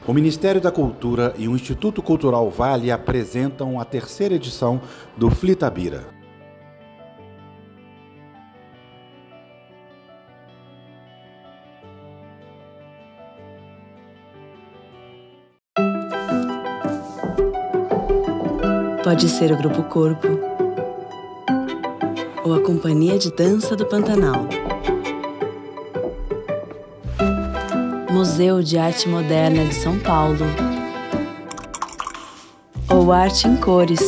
O Ministério da Cultura e o Instituto Cultural Vale apresentam a terceira edição do Flitabira. Pode ser o Grupo Corpo ou a Companhia de Dança do Pantanal. Museu de Arte Moderna de São Paulo ou Arte em Cores.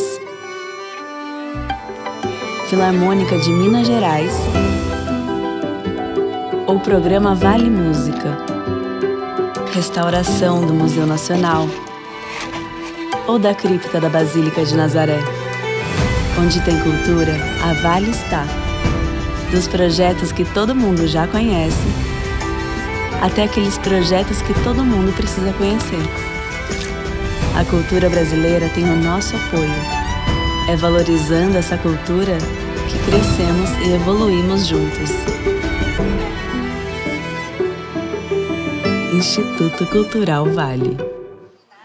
Filarmônica de Minas Gerais ou Programa Vale Música. Restauração do Museu Nacional ou da Cripta da Basílica de Nazaré. Onde tem cultura, a Vale está. Dos projetos que todo mundo já conhece, até aqueles projetos que todo mundo precisa conhecer. A cultura brasileira tem o nosso apoio. É valorizando essa cultura que crescemos e evoluímos juntos. Instituto Cultural Vale.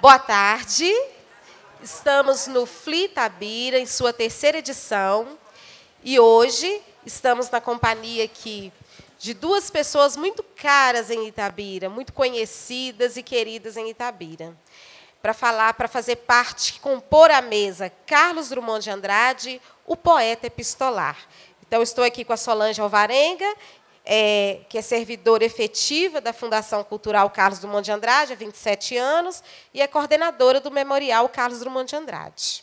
Boa tarde. Estamos no Flitabira, em sua terceira edição. E hoje estamos na companhia aqui de duas pessoas muito caras em Itabira, muito conhecidas e queridas em Itabira. Para fazer parte, compor a mesa, Carlos Drummond de Andrade, o poeta epistolar. Então, estou aqui com a Solange Alvarenga, que é servidora efetiva da Fundação Cultural Carlos Drummond de Andrade há 27 anos, e é coordenadora do Memorial Carlos Drummond de Andrade.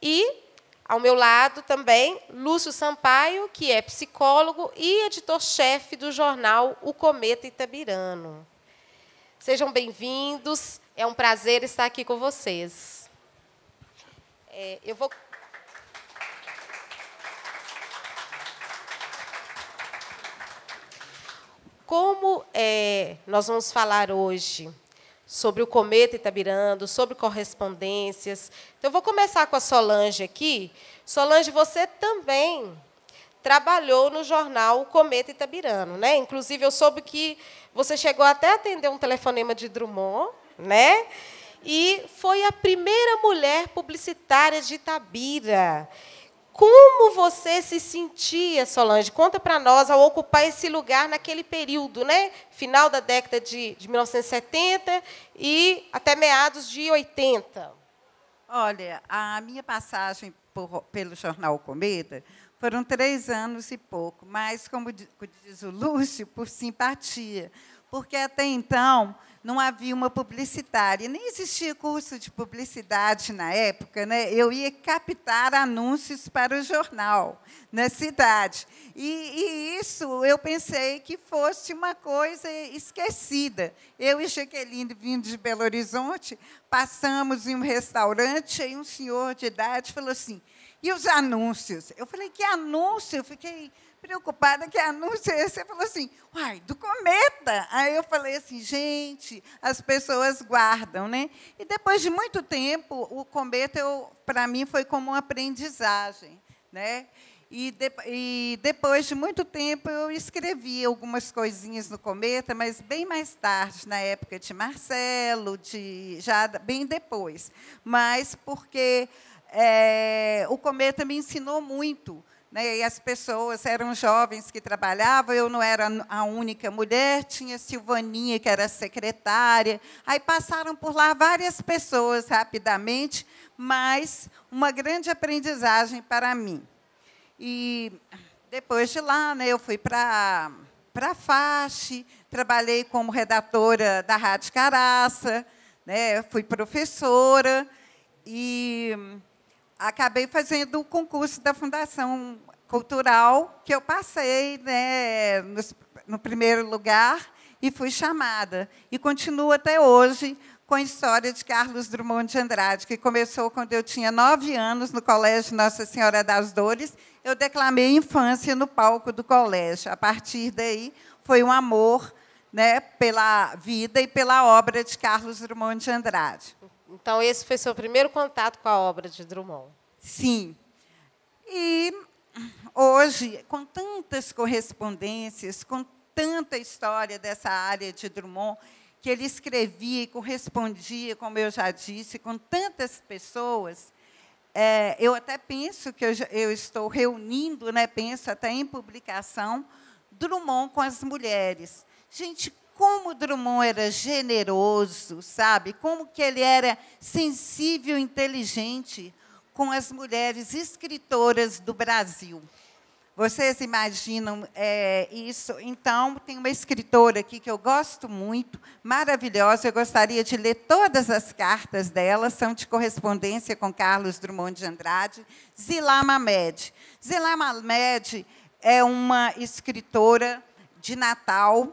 E, ao meu lado, também, Lúcio Sampaio, que é psicólogo e editor-chefe do jornal O Cometa Itabirano. Sejam bem-vindos, é um prazer estar aqui com vocês. Eu vou... Como nós vamos falar hoje sobre o Cometa Itabirano, sobre correspondências, então eu vou começar com a Solange aqui. Solange, você também trabalhou no jornal O Cometa Itabirano, né? Inclusive, eu soube que você chegou até a atender um telefonema de Drummond, né? E foi a primeira mulher publicitária de Itabira. Como você se sentia, Solange? Conta para nós, ao ocupar esse lugar naquele período, né? Final da década de 1970 e até meados de 80. Olha, a minha passagem pelo jornal O Cometa foram 3 anos e pouco, mas, como diz o Lúcio, por simpatia, porque até então não havia uma publicitária, nem existia curso de publicidade na época, né? Eu ia captar anúncios para o jornal na cidade. E isso eu pensei que fosse uma coisa esquecida. Eu e Jaqueline, vindo de Belo Horizonte, passamos em um restaurante e um senhor de idade falou assim: e os anúncios? Eu falei: que anúncio? Eu fiquei preocupada, que anúncio é esse? Você falou assim: uai, do Cometa. Aí eu falei assim: gente, as pessoas guardam, né? E depois de muito tempo, o Cometa, para mim, foi como uma aprendizagem, né? E depois de muito tempo, eu escrevi algumas coisinhas no Cometa, mas bem mais tarde, na época de Marcelo, já bem depois. Mas porque o Cometa me ensinou muito, né? E as pessoas eram jovens que trabalhavam, eu não era a única mulher, tinha Silvaninha, que era secretária. Aí passaram por lá várias pessoas rapidamente, mas uma grande aprendizagem para mim. E depois de lá, né, eu fui para a FACH, trabalhei como redatora da Rádio Caraça, né, fui professora e acabei fazendo o concurso da Fundação Cultural, que eu passei, né, no primeiro lugar e fui chamada. E continuo até hoje com a história de Carlos Drummond de Andrade, que começou quando eu tinha 9 anos, no Colégio Nossa Senhora das Dores. Eu declamei infância no palco do colégio. A partir daí, foi um amor, né, pela vida e pela obra de Carlos Drummond de Andrade. Então, esse foi seu primeiro contato com a obra de Drummond? Sim. E hoje, com tantas correspondências, com tanta história dessa área de Drummond, que ele escrevia e correspondia, como eu já disse, com tantas pessoas. Eu até penso que eu estou reunindo, né, penso até em publicação, Drummond com as mulheres. Gente, como Drummond era generoso, sabe? Como que ele era sensível, inteligente com as mulheres escritoras do Brasil. Vocês imaginam isso? Então, tem uma escritora aqui que eu gosto muito, maravilhosa, eu gostaria de ler todas as cartas dela, são de correspondência com Carlos Drummond de Andrade, Zilá Mamed. Zilá Mamed é uma escritora de Natal,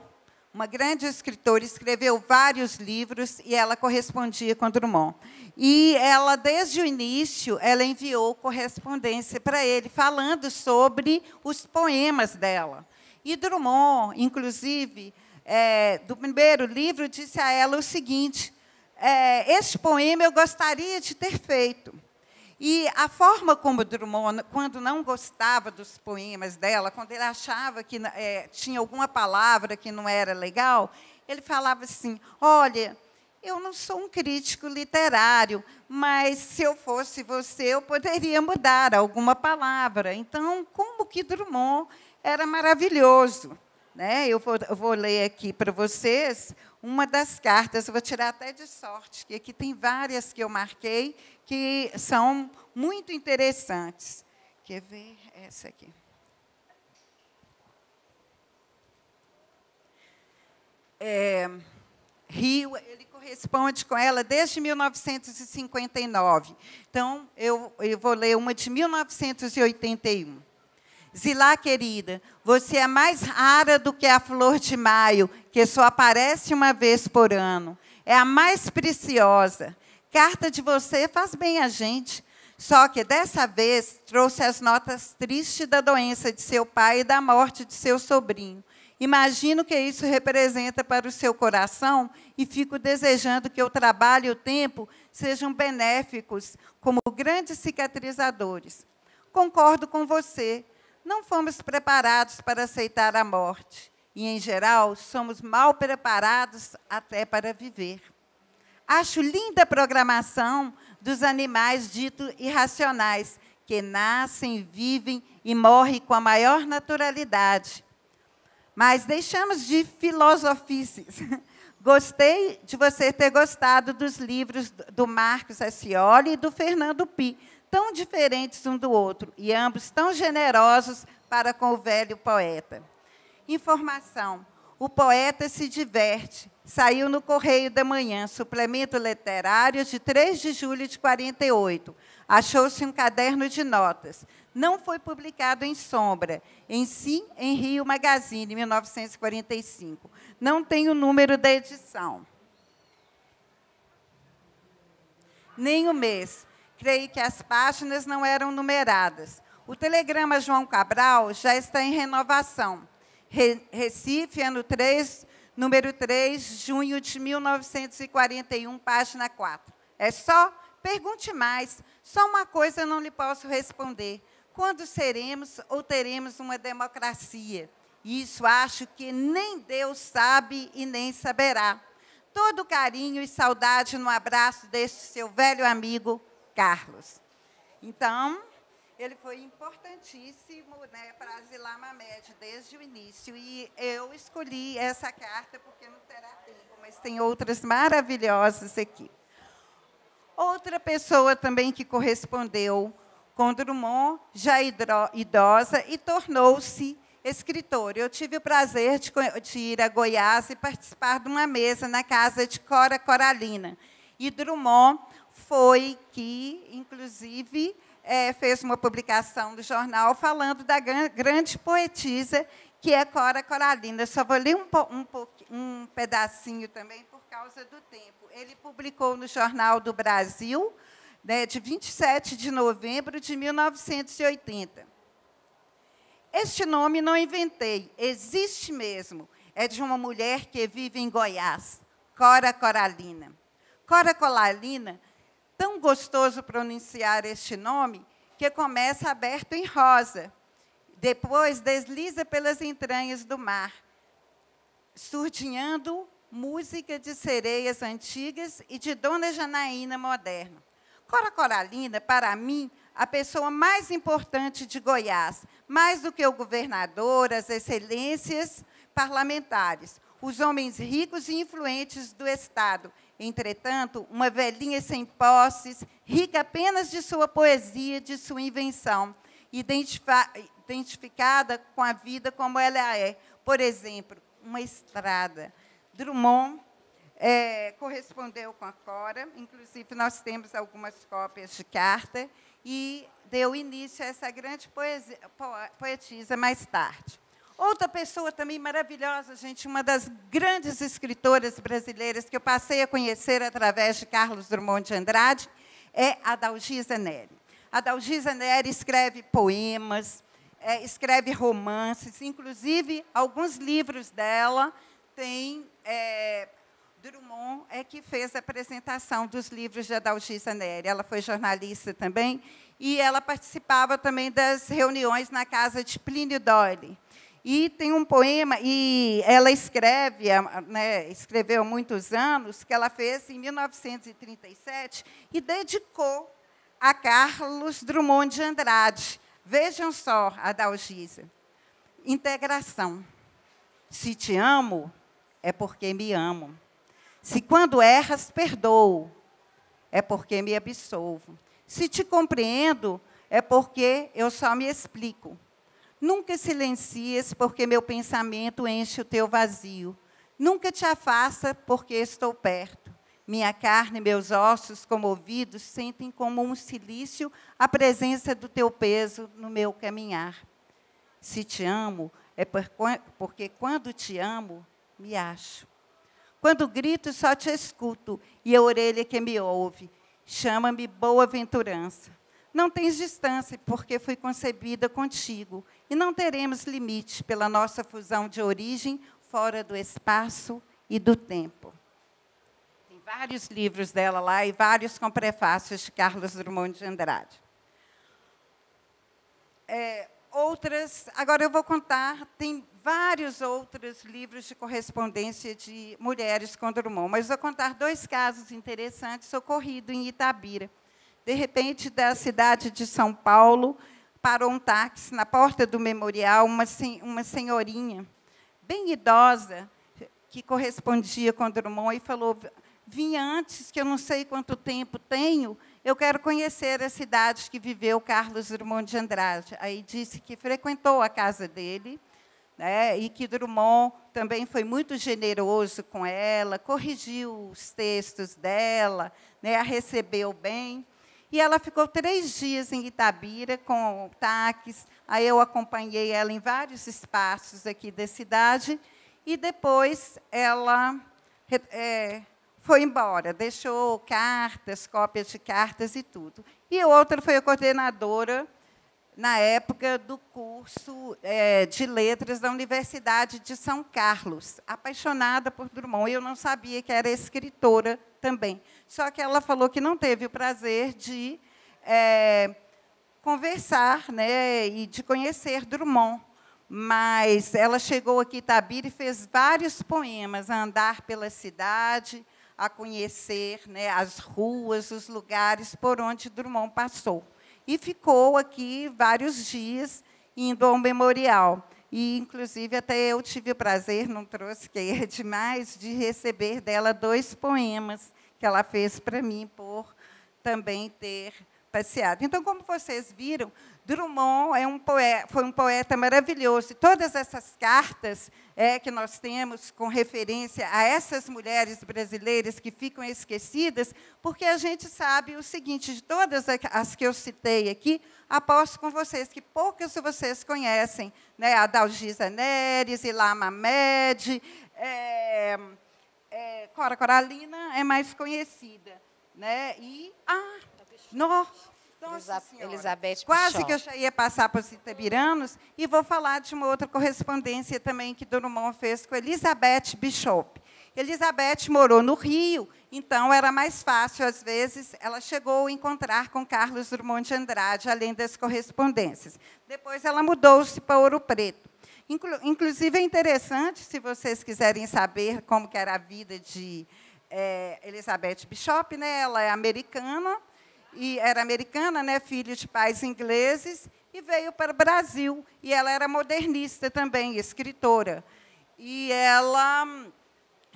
uma grande escritora, escreveu vários livros e ela correspondia com Drummond. E ela, desde o início, ela enviou correspondência para ele, falando sobre os poemas dela. E Drummond, inclusive, do primeiro livro, disse a ela o seguinte, este poema eu gostaria de ter feito. E a forma como Drummond, quando não gostava dos poemas dela, quando ele achava que tinha alguma palavra que não era legal, ele falava assim, olha, eu não sou um crítico literário, mas, se eu fosse você, eu poderia mudar alguma palavra. Então, como que Drummond era maravilhoso, né? Eu vou ler aqui para vocês uma das cartas, eu vou tirar até de sorte, que aqui tem várias que eu marquei, que são muito interessantes. Quer ver essa aqui? Rio, ele corresponde com ela desde 1959. Então, eu vou ler uma de 1981. Zilá, querida, você é mais rara do que a flor de maio, que só aparece uma vez por ano. É a mais preciosa. Carta de você faz bem a gente. Só que, dessa vez, trouxe as notas tristes da doença de seu pai e da morte de seu sobrinho. Imagino que isso representa para o seu coração e fico desejando que o trabalho e o tempo sejam benéficos como grandes cicatrizadores. Concordo com você. Não fomos preparados para aceitar a morte. E, em geral, somos mal preparados até para viver. Acho linda a programação dos animais ditos irracionais, que nascem, vivem e morrem com a maior naturalidade. Mas deixamos de filosofices. Gostei de você ter gostado dos livros do Marcos Acioli e do Fernando Pi, tão diferentes um do outro, e ambos tão generosos para com o velho poeta. Informação. O poeta se diverte. Saiu no Correio da Manhã, suplemento literário de 3 de julho de 48. Achou-se um caderno de notas. Não foi publicado em Sombra, em si, em Rio Magazine, 1945. Não tem o número da edição. Nem o mês. Creio que as páginas não eram numeradas. O telegrama João Cabral já está em renovação. Recife, ano 3, número 3, junho de 1941, página 4. É só? Pergunte mais. Só uma coisa eu não lhe posso responder. Quando seremos ou teremos uma democracia? Isso acho que nem Deus sabe e nem saberá. Todo carinho e saudade no abraço deste seu velho amigo, Carlos. Então, ele foi importantíssimo, né, para Zilá Mamed desde o início. E eu escolhi essa carta porque não terá tempo, mas tem outras maravilhosas aqui. Outra pessoa também que correspondeu com Drummond, já idosa, e tornou-se escritora. Eu tive o prazer de ir a Goiás e participar de uma mesa na casa de Cora Coralina. E Drummond foi que, inclusive, fez uma publicação do jornal falando da grande poetisa que é Cora Coralina. Só vou ler um pedacinho também por causa do tempo. Ele publicou no Jornal do Brasil, né, de 27 de novembro de 1980. Este nome não inventei, existe mesmo. É de uma mulher que vive em Goiás, Cora Coralina. Cora Coralina, tão gostoso pronunciar este nome, que começa aberto em rosa, depois desliza pelas entranhas do mar, surdinhando música de sereias antigas e de Dona Janaína moderna. Cora Coralina, para mim, a pessoa mais importante de Goiás, mais do que o governador, as excelências parlamentares, os homens ricos e influentes do Estado. Entretanto, uma velhinha sem posses, rica apenas de sua poesia, de sua invenção, identificada com a vida como ela é. Por exemplo, uma estrada. Drummond correspondeu com a Cora, inclusive nós temos algumas cópias de carta, e deu início a essa grande poetisa mais tarde. Outra pessoa também maravilhosa, gente, uma das grandes escritoras brasileiras que eu passei a conhecer através de Carlos Drummond de Andrade, é a Dalgisa Neri. A Dalgisa Neri escreve poemas, escreve romances, inclusive alguns livros dela tem... Drummond que fez a apresentação dos livros de Dalgisa Neri. Ela foi jornalista também, e ela participava também das reuniões na casa de Plínio Doyle. E tem um poema, e ela escreveu há muitos anos, que ela fez em 1937, e dedicou a Carlos Drummond de Andrade. Vejam só a Dalgisa. Integração. Se te amo, é porque me amo. Se quando erras, perdoo, é porque me absolvo. Se te compreendo, é porque eu só me explico. Nunca silencies, porque meu pensamento enche o teu vazio. Nunca te afasta, porque estou perto. Minha carne e meus ossos comovidos sentem como um cilício a presença do teu peso no meu caminhar. Se te amo, é porque quando te amo, me acho. Quando grito, só te escuto, e a orelha que me ouve. Chama-me boa-aventurança. Não tens distância, porque fui concebida contigo, e não teremos limite pela nossa fusão de origem fora do espaço e do tempo. Tem vários livros dela lá, e vários com prefácios de Carlos Drummond de Andrade. Agora eu vou contar, tem vários outros livros de correspondência de mulheres com Drummond, mas vou contar 2 casos interessantes ocorridos em Itabira. De repente, da cidade de São Paulo, parou um táxi na porta do memorial, uma senhorinha, bem idosa, que correspondia com Drummond, e falou: vinha antes, que eu não sei quanto tempo tenho, eu quero conhecer a cidade que viveu Carlos Drummond de Andrade. Aí disse que frequentou a casa dele, e que Drummond também foi muito generoso com ela, corrigiu os textos dela, a recebeu bem. E ela ficou 3 dias em Itabira com táxis. Aí eu acompanhei ela em vários espaços aqui da cidade, e depois ela foi embora, deixou cartas, cópias de cartas e tudo. E a outra foi a coordenadora, na época, do curso de letras da Universidade de São Carlos, apaixonada por Drummond. Eu não sabia que era escritora também. Só que ela falou que não teve o prazer de conversar, e de conhecer Drummond. Mas ela chegou aqui em Itabira e fez vários poemas, a andar pela cidade, a conhecer as ruas, os lugares por onde Drummond passou. E ficou aqui vários dias indo ao memorial. E, inclusive, até eu tive o prazer, não trouxe, que é demais, de receber dela 2 poemas que ela fez para mim, por também ter passeado. Então, como vocês viram, Drummond foi um poeta maravilhoso. E todas essas cartas que nós temos com referência a essas mulheres brasileiras que ficam esquecidas, porque a gente sabe o seguinte: de todas as que eu citei aqui, aposto com vocês que poucas vocês conhecem, a Dalgisa Neri, Zilá Mamed, Cora Coralina é mais conhecida. Nossa Senhora, Elizabeth quase Bishop. que eu já ia passar para os itabiranos, e vou falar de uma outra correspondência também que Drummond fez com Elizabeth Bishop. Elizabeth morou no Rio, então era mais fácil, às vezes, ela chegou a encontrar com Carlos Drummond de Andrade, além das correspondências. Depois ela mudou-se para Ouro Preto. Inclusive, é interessante, se vocês quiserem saber como que era a vida de Elizabeth Bishop, né? Ela é americana, e era americana, né? Filha de pais ingleses, e veio para o Brasil. E ela era modernista também, escritora. E ela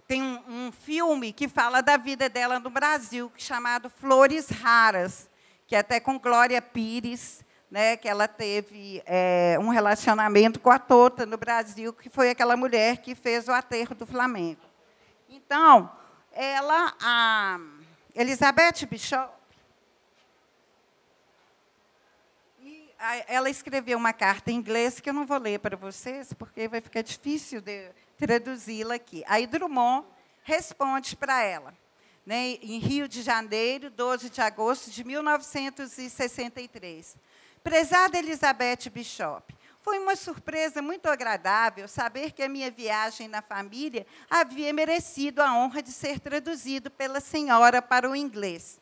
tem um filme que fala da vida dela no Brasil, chamado Flores Raras, que é até com Glória Pires, né, que ela teve um relacionamento com a Tota no Brasil, que foi aquela mulher que fez o aterro do Flamengo. Então, a Elizabeth Bishop, ela escreveu uma carta em inglês que eu não vou ler para vocês, porque vai ficar difícil de traduzi-la aqui. Aí Drummond responde para ela, né, em Rio de Janeiro, 12 de agosto de 1963. Prezada Elizabeth Bishop, foi uma surpresa muito agradável saber que a minha viagem na família havia merecido a honra de ser traduzido pela senhora para o inglês.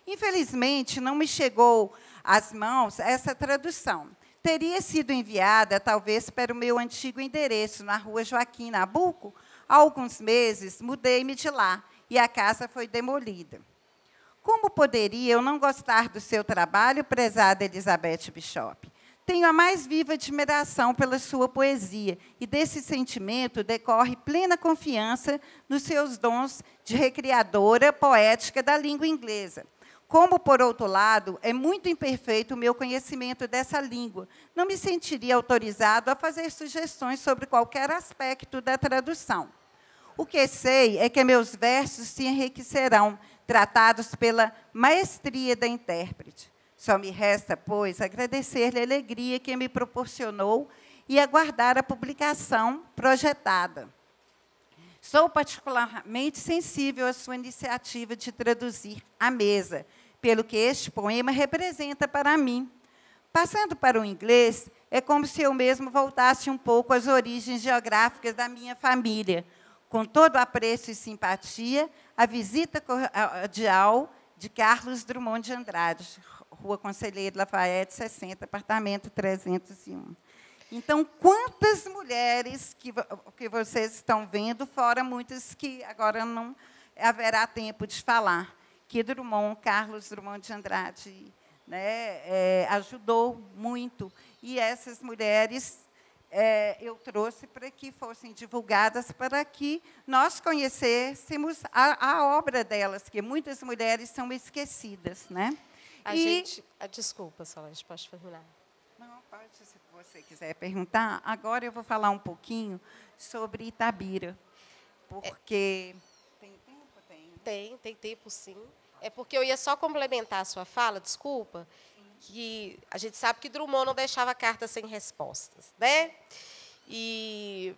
Infelizmente, não me chegou às mãos essa tradução. Teria sido enviada, talvez, para o meu antigo endereço, na rua Joaquim Nabuco. Há alguns meses, mudei-me de lá, e a casa foi demolida. Como poderia eu não gostar do seu trabalho, prezada Elizabeth Bishop? Tenho a mais viva admiração pela sua poesia, e desse sentimento decorre plena confiança nos seus dons de recriadora poética da língua inglesa. Como, por outro lado, é muito imperfeito o meu conhecimento dessa língua, não me sentiria autorizado a fazer sugestões sobre qualquer aspecto da tradução. O que sei é que meus versos se enriquecerão, tratados pela maestria da intérprete. Só me resta, pois, agradecer-lhe a alegria que me proporcionou e aguardar a publicação projetada. Sou particularmente sensível à sua iniciativa de traduzir à mesa, pelo que este poema representa para mim. Passando para o inglês, é como se eu mesmo voltasse um pouco às origens geográficas da minha família. Com todo apreço e simpatia, a visita cordial de Carlos Drummond de Andrade, Rua Conselheiro Lafayette, 60, apartamento 301. Então, quantas mulheres que vocês estão vendo, fora muitas que agora não haverá tempo de falar, que Drummond, Carlos Drummond de Andrade, né, ajudou muito. E essas mulheres eu trouxe para que fossem divulgadas, para que nós conhecêssemos a obra delas, que muitas mulheres são esquecidas. Né? Desculpa, Solange, pode terminar. Não, pode, se você quiser perguntar. Agora eu vou falar um pouquinho sobre Itabira, porque... Tem tempo? Tem tempo, sim. É porque eu ia só complementar a sua fala, desculpa, que a gente sabe que Drummond não deixava carta sem respostas, né? E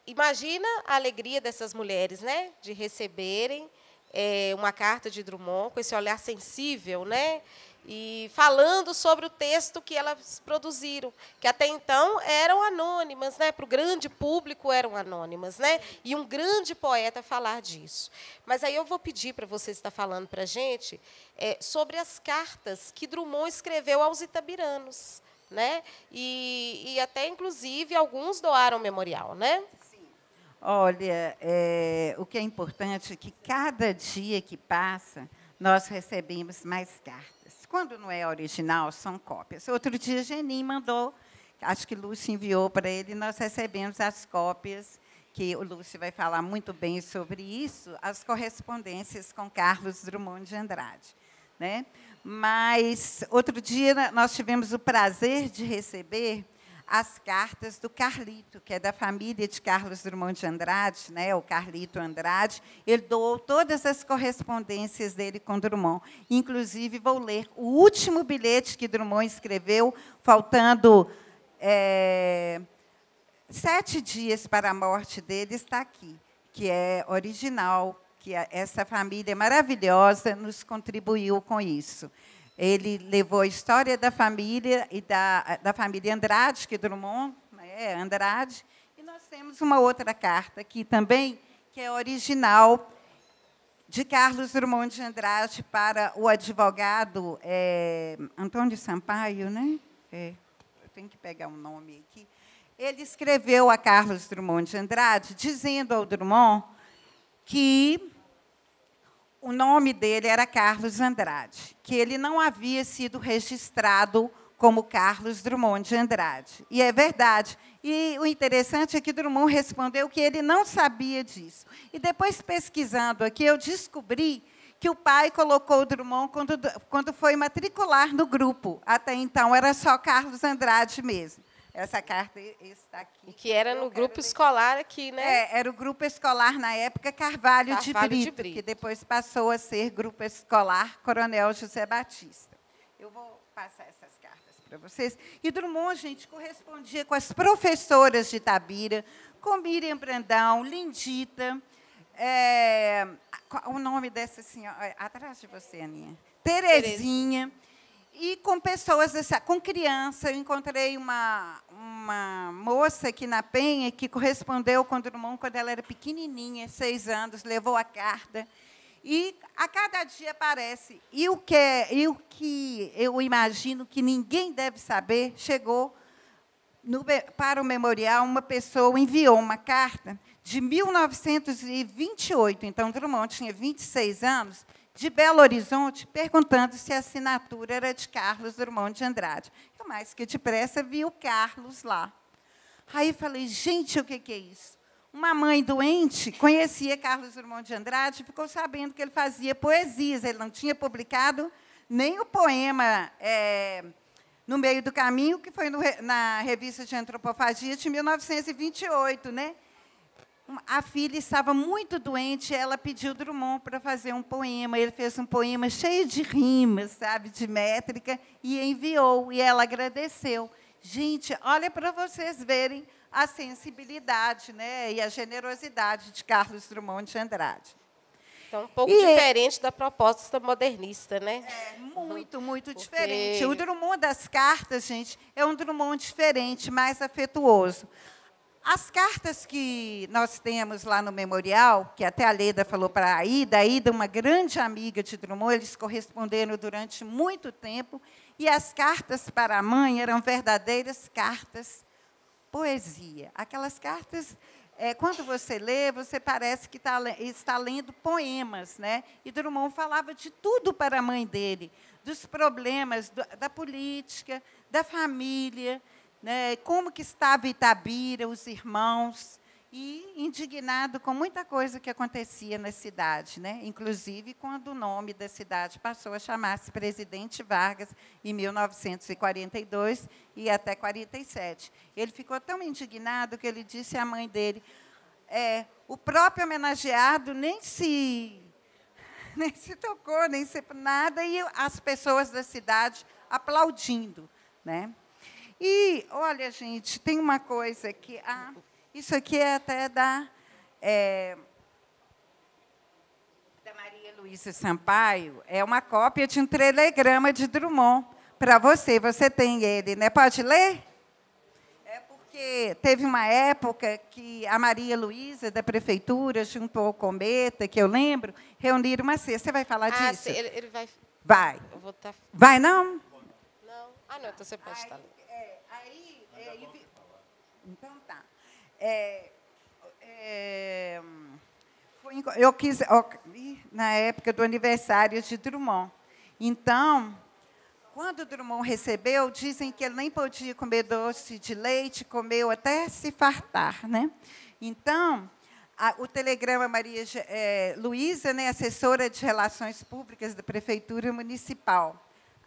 imagina a alegria dessas mulheres, né, de receberem uma carta de Drummond com esse olhar sensível, né, e falando sobre o texto que elas produziram, que até então eram anônimas, né, para o grande público eram anônimas, né, e um grande poeta falar disso. Mas aí eu vou pedir para você estar falando para a gente sobre as cartas que Drummond escreveu aos itabiranos, né, e até, inclusive, alguns doaram ao memorial, né? Sim. Olha, o que é importante é que, cada dia que passa, nós recebemos mais cartas. Quando não é original, são cópias. Outro dia, Genin mandou, acho que Lúcio enviou para ele, nós recebemos as cópias, que o Lúcio vai falar muito bem sobre isso, as correspondências com Carlos Drummond de Andrade. Né? Mas, outro dia, nós tivemos o prazer de receber as cartas do Carlito, que é da família de Carlos Drummond de Andrade, né, o Carlito Andrade. Ele doou todas as correspondências dele com Drummond. Inclusive, vou ler o último bilhete que Drummond escreveu, faltando 7 dias para a morte dele, está aqui, que é original, que essa família maravilhosa nos contribuiu com isso. Ele levou a história da família e da família Andrade, que Drummond, né, Andrade, e nós temos uma outra carta aqui também, que é original, de Carlos Drummond de Andrade para o advogado Antônio Sampaio, né? Eu tenho que pegar um nome aqui. ele escreveu a Carlos Drummond de Andrade, dizendo ao Drummond que o nome dele era Carlos Andrade, que ele não havia sido registrado como Carlos Drummond de Andrade. E é verdade. E o interessante é que Drummond respondeu que ele não sabia disso. E depois, pesquisando aqui, eu descobri que o pai colocou o Drummond quando foi matricular no grupo. Até então, era só Carlos Andrade mesmo. Essa carta está aqui. E que era no grupo escolar aqui, né? Era o grupo escolar, na época, Carvalho de Brito, que depois passou a ser grupo escolar Coronel José Batista. Eu vou passar essas cartas para vocês. E Drummond, gente, correspondia com as professoras de Itabira, com Miriam Brandão, Lindita, o nome dessa senhora, atrás de você, Aninha, Terezinha. E com pessoas, com criança. Eu encontrei uma moça aqui na Penha que correspondeu com o Drummond quando ela era pequenininha, 6 anos, levou a carta. E a cada dia aparece. E o que eu imagino que ninguém deve saber, chegou para o memorial, uma pessoa enviou uma carta de 1928, então Drummond tinha 26 anos, de Belo Horizonte, perguntando se a assinatura era de Carlos Drummond de Andrade. Eu, mais que depressa, vi o Carlos lá. Aí falei, gente, o que é isso? Uma mãe doente conhecia Carlos Drummond de Andrade e ficou sabendo que ele fazia poesias. Ele não tinha publicado nem o poema No Meio do Caminho, que foi na Revista de Antropofagia de 1928, né? A filha estava muito doente, ela pediu Drummond para fazer um poema. Ele fez um poema cheio de rimas, sabe, de métrica, e enviou, e ela agradeceu. Gente, olha para vocês verem a sensibilidade, né, e a generosidade de Carlos Drummond de Andrade. Então, um pouco diferente da proposta modernista, né? Muito, muito diferente. O Drummond das cartas, gente, é um Drummond diferente, mais afetuoso. As cartas que nós temos lá no memorial, que até a Leda falou para a Ida, uma grande amiga de Drummond, eles corresponderam durante muito tempo, e as cartas para a mãe eram verdadeiras cartas poesia. Aquelas cartas, quando você lê, você parece que está lendo poemas, né? E Drummond falava de tudo para a mãe dele, dos problemas da política, da família, né, como que estava Itabira, os irmãos, e indignado com muita coisa que acontecia na cidade, né? Inclusive quando o nome da cidade passou a chamar-se Presidente Vargas, em 1942 e até 47. Ele ficou tão indignado que ele disse à mãe dele, o próprio homenageado nem se tocou, nem se nada, e as pessoas da cidade aplaudindo, né? E, olha, gente, tem uma coisa que... isso aqui é até da Maria Luísa Sampaio. É uma cópia de um telegrama de Drummond para você. Você tem ele, né? Pode ler? É porque teve uma época que a Maria Luísa, da prefeitura, junto ao Cometa, que eu lembro, reuniram uma cesta. Você vai falar disso? Sim, ele vai... Vai. Eu vou estar... Vai, não? Não. Não, então você pode estar lendo. Então, tá. Eu quis, na época do aniversário de Drummond. Então, quando Drummond recebeu, dizem que ele nem podia comer doce de leite, comeu até se fartar, né? Então, o telegrama Maria Luísa, né, assessora de Relações Públicas da Prefeitura Municipal,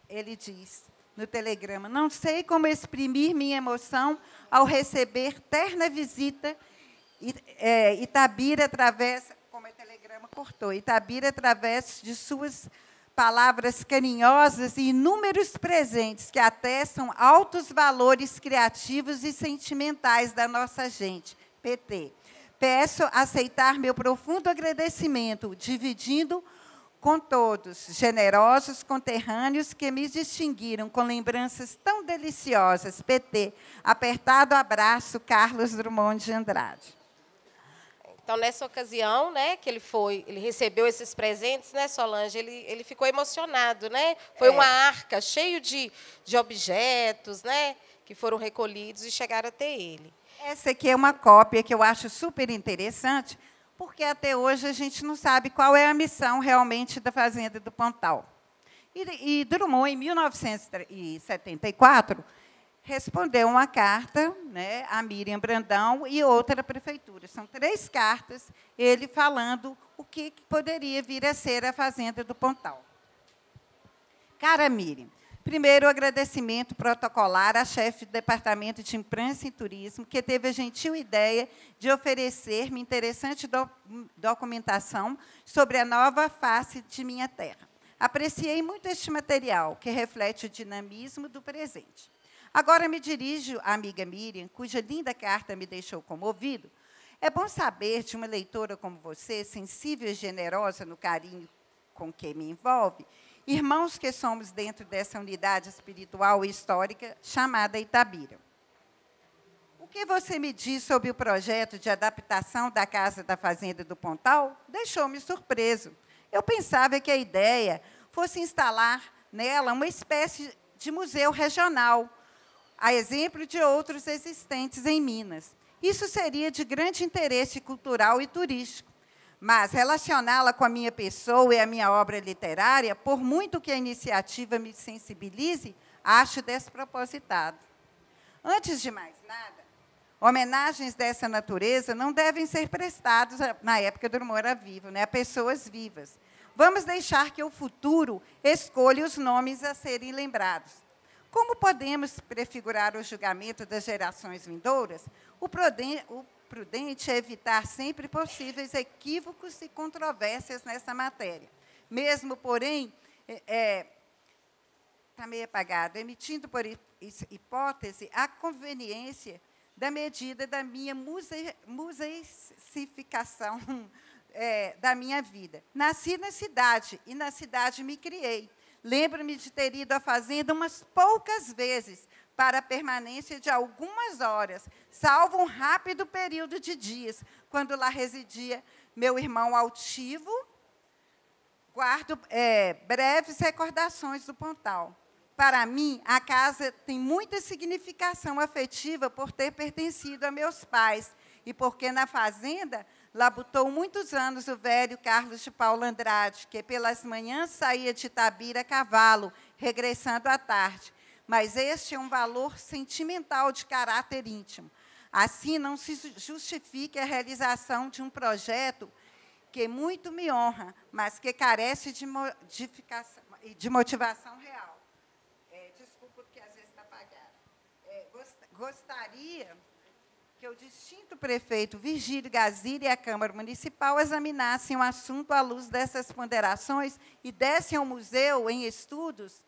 ele diz no telegrama, não sei como exprimir minha emoção ao receber terna visita Itabira através, como o telegrama cortou, Itabira através de suas palavras carinhosas e inúmeros presentes que atestam altos valores criativos e sentimentais da nossa gente, PT. Peço aceitar meu profundo agradecimento, dividindo com todos, generosos conterrâneos que me distinguiram com lembranças tão deliciosas. PT, apertado abraço, Carlos Drummond de Andrade. Então, nessa ocasião, né, que ele recebeu esses presentes, né, Solange, ele ficou emocionado, né? Foi uma arca cheia de objetos, né, que foram recolhidos e chegaram até ele. Essa aqui é uma cópia que eu acho super interessante, porque até hoje a gente não sabe qual é a missão realmente da Fazenda do Pontal. E Drummond, em 1974, respondeu uma carta, né, a Miriam Brandão e outra prefeitura. São 3 cartas, ele falando o que poderia vir a ser a Fazenda do Pontal. Cara Miriam, primeiro, o agradecimento protocolar à chefe do Departamento de Imprensa e Turismo, que teve a gentil ideia de oferecer-me interessante documentação sobre a nova face de minha terra. Apreciei muito este material, que reflete o dinamismo do presente. Agora me dirijo à amiga Miriam, cuja linda carta me deixou comovido. É bom saber de uma leitora como você, sensível e generosa no carinho com que me envolve, irmãos que somos dentro dessa unidade espiritual e histórica chamada Itabira. O que você me diz sobre o projeto de adaptação da Casa da Fazenda do Pontal deixou-me surpreso. Eu pensava que a ideia fosse instalar nela uma espécie de museu regional, a exemplo de outros existentes em Minas. Isso seria de grande interesse cultural e turístico. Mas relacioná-la com a minha pessoa e a minha obra literária, por muito que a iniciativa me sensibilize, acho despropositado. Antes de mais nada, homenagens dessa natureza não devem ser prestadas, na época do Drummond era vivo, né, a pessoas vivas. Vamos deixar que o futuro escolha os nomes a serem lembrados. Como podemos prefigurar o julgamento das gerações vindouras, o prudente é evitar sempre possíveis equívocos e controvérsias nessa matéria. Mesmo, porém, está meio apagado, emitindo por hipótese a conveniência da medida da minha museificação da minha vida. Nasci na cidade, e na cidade me criei. Lembro-me de ter ido à fazenda umas poucas vezes, para a permanência de algumas horas, salvo um rápido período de dias, quando lá residia meu irmão altivo. Guardo breves recordações do Pontal. Para mim, a casa tem muita significação afetiva por ter pertencido a meus pais, e porque na fazenda labutou muitos anos o velho Carlos de Paula Andrade, que pelas manhãs saía de Itabira a cavalo, regressando à tarde. Mas este é um valor sentimental de caráter íntimo. Assim, não se justifica a realização de um projeto que muito me honra, mas que carece de motivação real. Desculpa, porque às vezes está apagado. Gostaria que o distinto prefeito Virgílio Gazira e a Câmara Municipal examinassem o assunto à luz dessas ponderações e dessem ao museu, em estudos,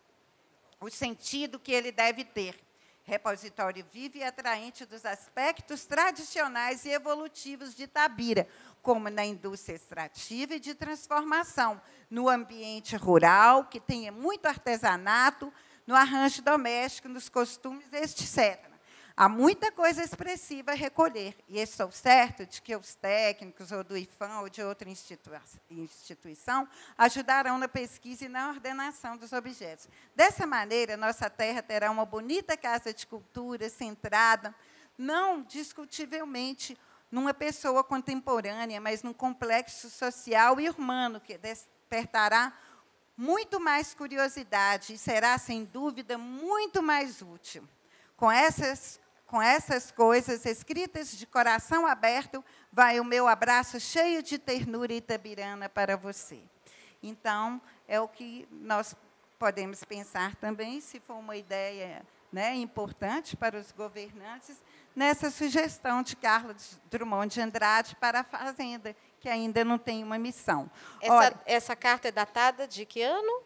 o sentido que ele deve ter. Repositório vivo e atraente dos aspectos tradicionais e evolutivos de Itabira, como na indústria extrativa e de transformação, no ambiente rural, que tenha muito artesanato, no arranjo doméstico, nos costumes, etc. Há muita coisa expressiva a recolher, e estou certo de que os técnicos, ou do IFAM, ou de outra instituição, ajudarão na pesquisa e na ordenação dos objetos. Dessa maneira, nossa terra terá uma bonita casa de cultura, centrada, não discutivelmente numa pessoa contemporânea, mas num complexo social e humano, que despertará muito mais curiosidade e será, sem dúvida, muito mais útil. Com essas coisas escritas de coração aberto, vai o meu abraço cheio de ternura itabirana para você. Então, é o que nós podemos pensar também, se for uma ideia, né, importante para os governantes, nessa sugestão de Carlos Drummond de Andrade para a Fazenda, que ainda não tem uma missão. Essa carta é datada de que ano?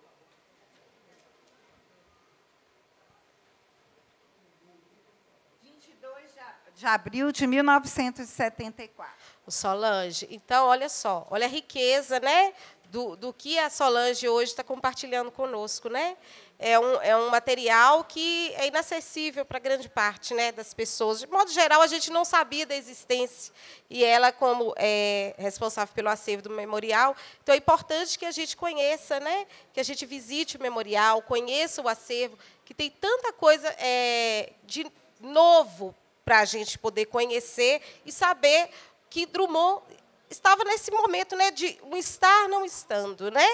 De abril de 1974. Solange, então, olha só, olha a riqueza, né, do que a Solange hoje está compartilhando conosco, né? É um material que é inacessível para grande parte, né, das pessoas. De modo geral, a gente não sabia da existência. E ela, como responsável pelo acervo do memorial, então é importante que a gente conheça, né, que a gente visite o memorial, conheça o acervo, que tem tanta coisa de novo para a gente poder conhecer e saber que Drummond estava nesse momento, né, de um estar não estando, né?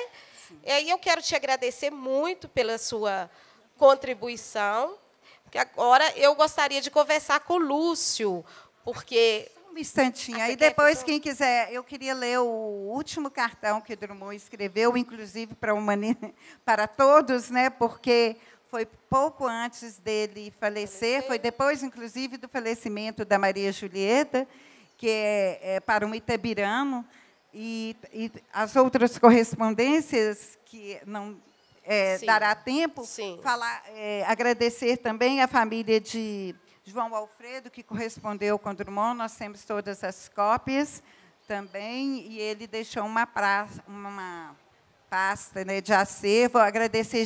E aí eu quero te agradecer muito pela sua contribuição, porque agora eu gostaria de conversar com o Lúcio, porque... Um instantinho. Aí depois, quem quiser, eu queria ler o último cartão que Drummond escreveu, inclusive para todos, né, porque foi pouco antes dele falecer, foi depois, inclusive, do falecimento da Maria Julieta, que é para um itabirano, e as outras correspondências que não dará tempo, agradecer também à família de João Alfredo, que correspondeu com Drummond, nós temos todas as cópias também, e ele deixou uma pasta, né, de acervo. Agradecer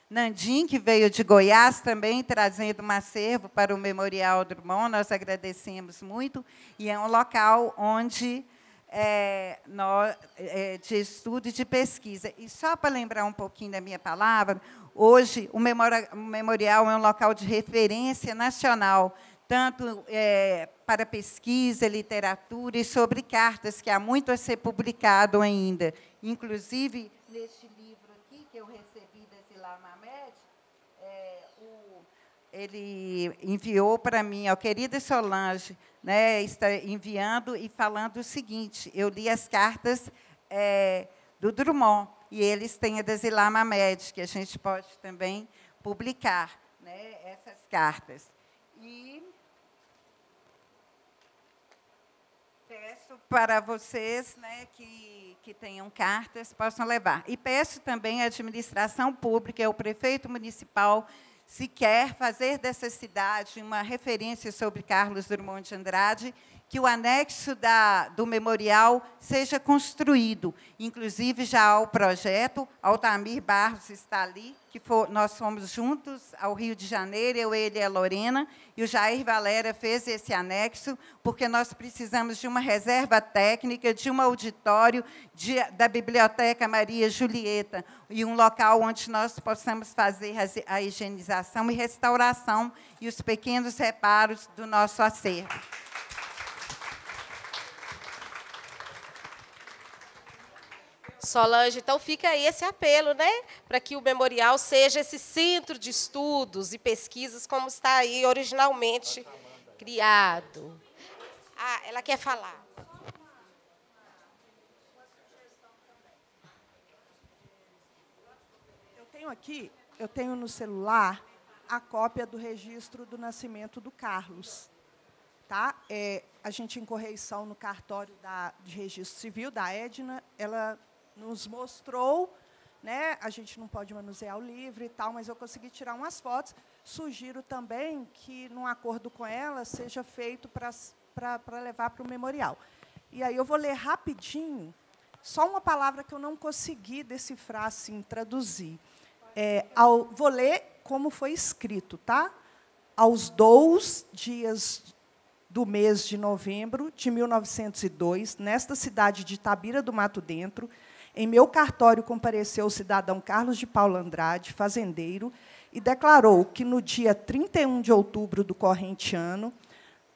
Nandim, que veio de Goiás também, trazendo um acervo para o Memorial Drummond, nós agradecemos muito, e é um local onde de estudo e de pesquisa. E só para lembrar um pouquinho da minha palavra, hoje o memorial é um local de referência nacional, tanto para pesquisa, literatura e sobre cartas, que há muito a ser publicado ainda. Inclusive, neste livro aqui, que eu recebi da Zilá Mamed, ele enviou para mim, a querida Solange, né, está enviando e falando o seguinte: eu li as cartas do Drummond, e eles têm a da Zilá Mamed, que a gente pode também publicar, né, essas cartas. E peço para vocês, né, que tenham cartas, possam levar. E peço também à administração pública, ao prefeito municipal, se quer fazer dessa cidade uma referência sobre Carlos Drummond de Andrade, que o anexo do memorial seja construído. Inclusive, já há o projeto, Altamir Barros está ali, nós fomos juntos ao Rio de Janeiro, ele e a Lorena, e o Jair Valera fez esse anexo, porque nós precisamos de uma reserva técnica, de um auditório, da Biblioteca Maria Julieta, e um local onde nós possamos fazer a higienização e restauração e os pequenos reparos do nosso acervo. Solange, então fica aí esse apelo, né, para que o memorial seja esse centro de estudos e pesquisas como está aí originalmente criado. Ah, ela quer falar. Eu tenho no celular a cópia do registro do nascimento do Carlos. Tá? A gente, em correição no cartório de registro civil, da Edna, ela nos mostrou, né? A gente não pode manusear o livro e tal, mas eu consegui tirar umas fotos. Sugiro também que, num acordo com ela, seja feito para levar para o memorial. E aí eu vou ler rapidinho, só uma palavra que eu não consegui decifrar, assim, traduzir. Vou ler como foi escrito, tá? Aos 2 dias do mês de novembro de 1902, nesta cidade de Itabira do Mato Dentro, em meu cartório compareceu o cidadão Carlos de Paula Andrade, fazendeiro, e declarou que, no dia 31 de outubro do corrente ano,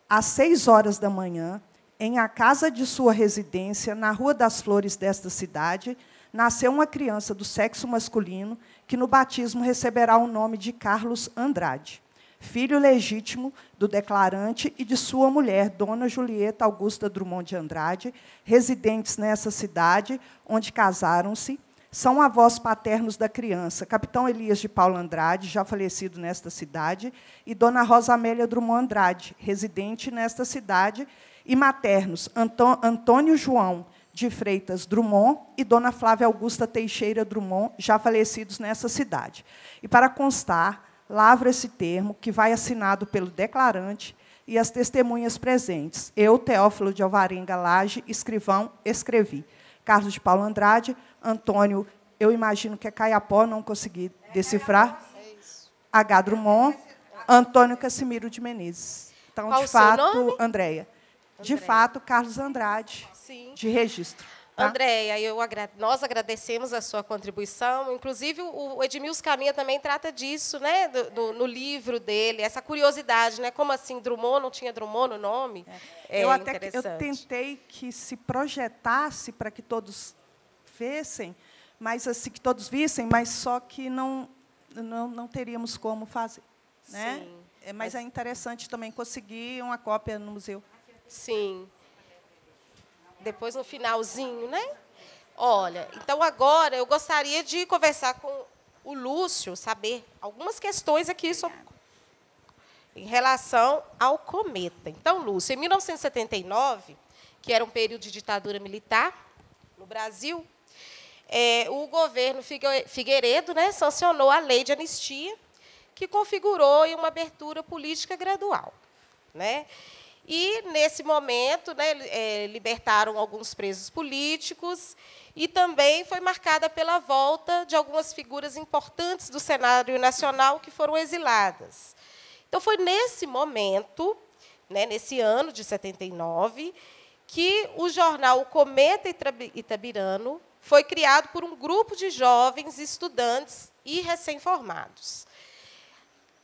às 6 horas da manhã, em a casa de sua residência, na Rua das Flores desta cidade, nasceu uma criança do sexo masculino, que, no batismo, receberá o nome de Carlos Andrade, filho legítimo do declarante e de sua mulher, Dona Julieta Augusta Drummond de Andrade, residentes nessa cidade, onde casaram-se. São avós paternos da criança, Capitão Elias de Paula Andrade, já falecido nesta cidade, e Dona Rosa Amélia Drummond Andrade, residente nesta cidade, e maternos Antônio João de Freitas Drummond e Dona Flávia Augusta Teixeira Drummond, já falecidos nessa cidade. E, para constar, lavro esse termo, que vai assinado pelo declarante e as testemunhas presentes. Eu, Teófilo de Alvarenga Lage, escrivão, escrevi. Carlos de Paula Andrade, Antônio, eu imagino que é Caiapó, não consegui decifrar. H. Drummond, Antônio Cassimiro de Menezes. Então, Qual de fato, o seu nome? Andréia. De fato, Carlos Andrade, Sim. de registro. Tá? Andréia, nós agradecemos a sua contribuição. Inclusive, o Edmilson Caminha também trata disso, né, no livro dele, essa curiosidade, né? Como assim, Drummond não tinha Drummond no nome? Eu tentei que se projetasse para que todos vissem, mas assim, que todos vissem, mas só que não teríamos como fazer. Né? Sim, mas é interessante também conseguir uma cópia no museu. Sim. Depois, no finalzinho, né? Olha, então, agora, eu gostaria de conversar com o Lúcio, saber algumas questões aqui em relação ao cometa. Então, Lúcio, em 1979, que era um período de ditadura militar no Brasil, o governo Figueiredo, né, sancionou a lei de anistia, que configurou uma abertura política gradual. Né? E, nesse momento, né, libertaram alguns presos políticos e também foi marcada pela volta de algumas figuras importantes do cenário nacional que foram exiladas. Então, foi nesse momento, né, nesse ano de 79, que o jornal O Cometa Itabirano foi criado por um grupo de jovens estudantes e recém-formados.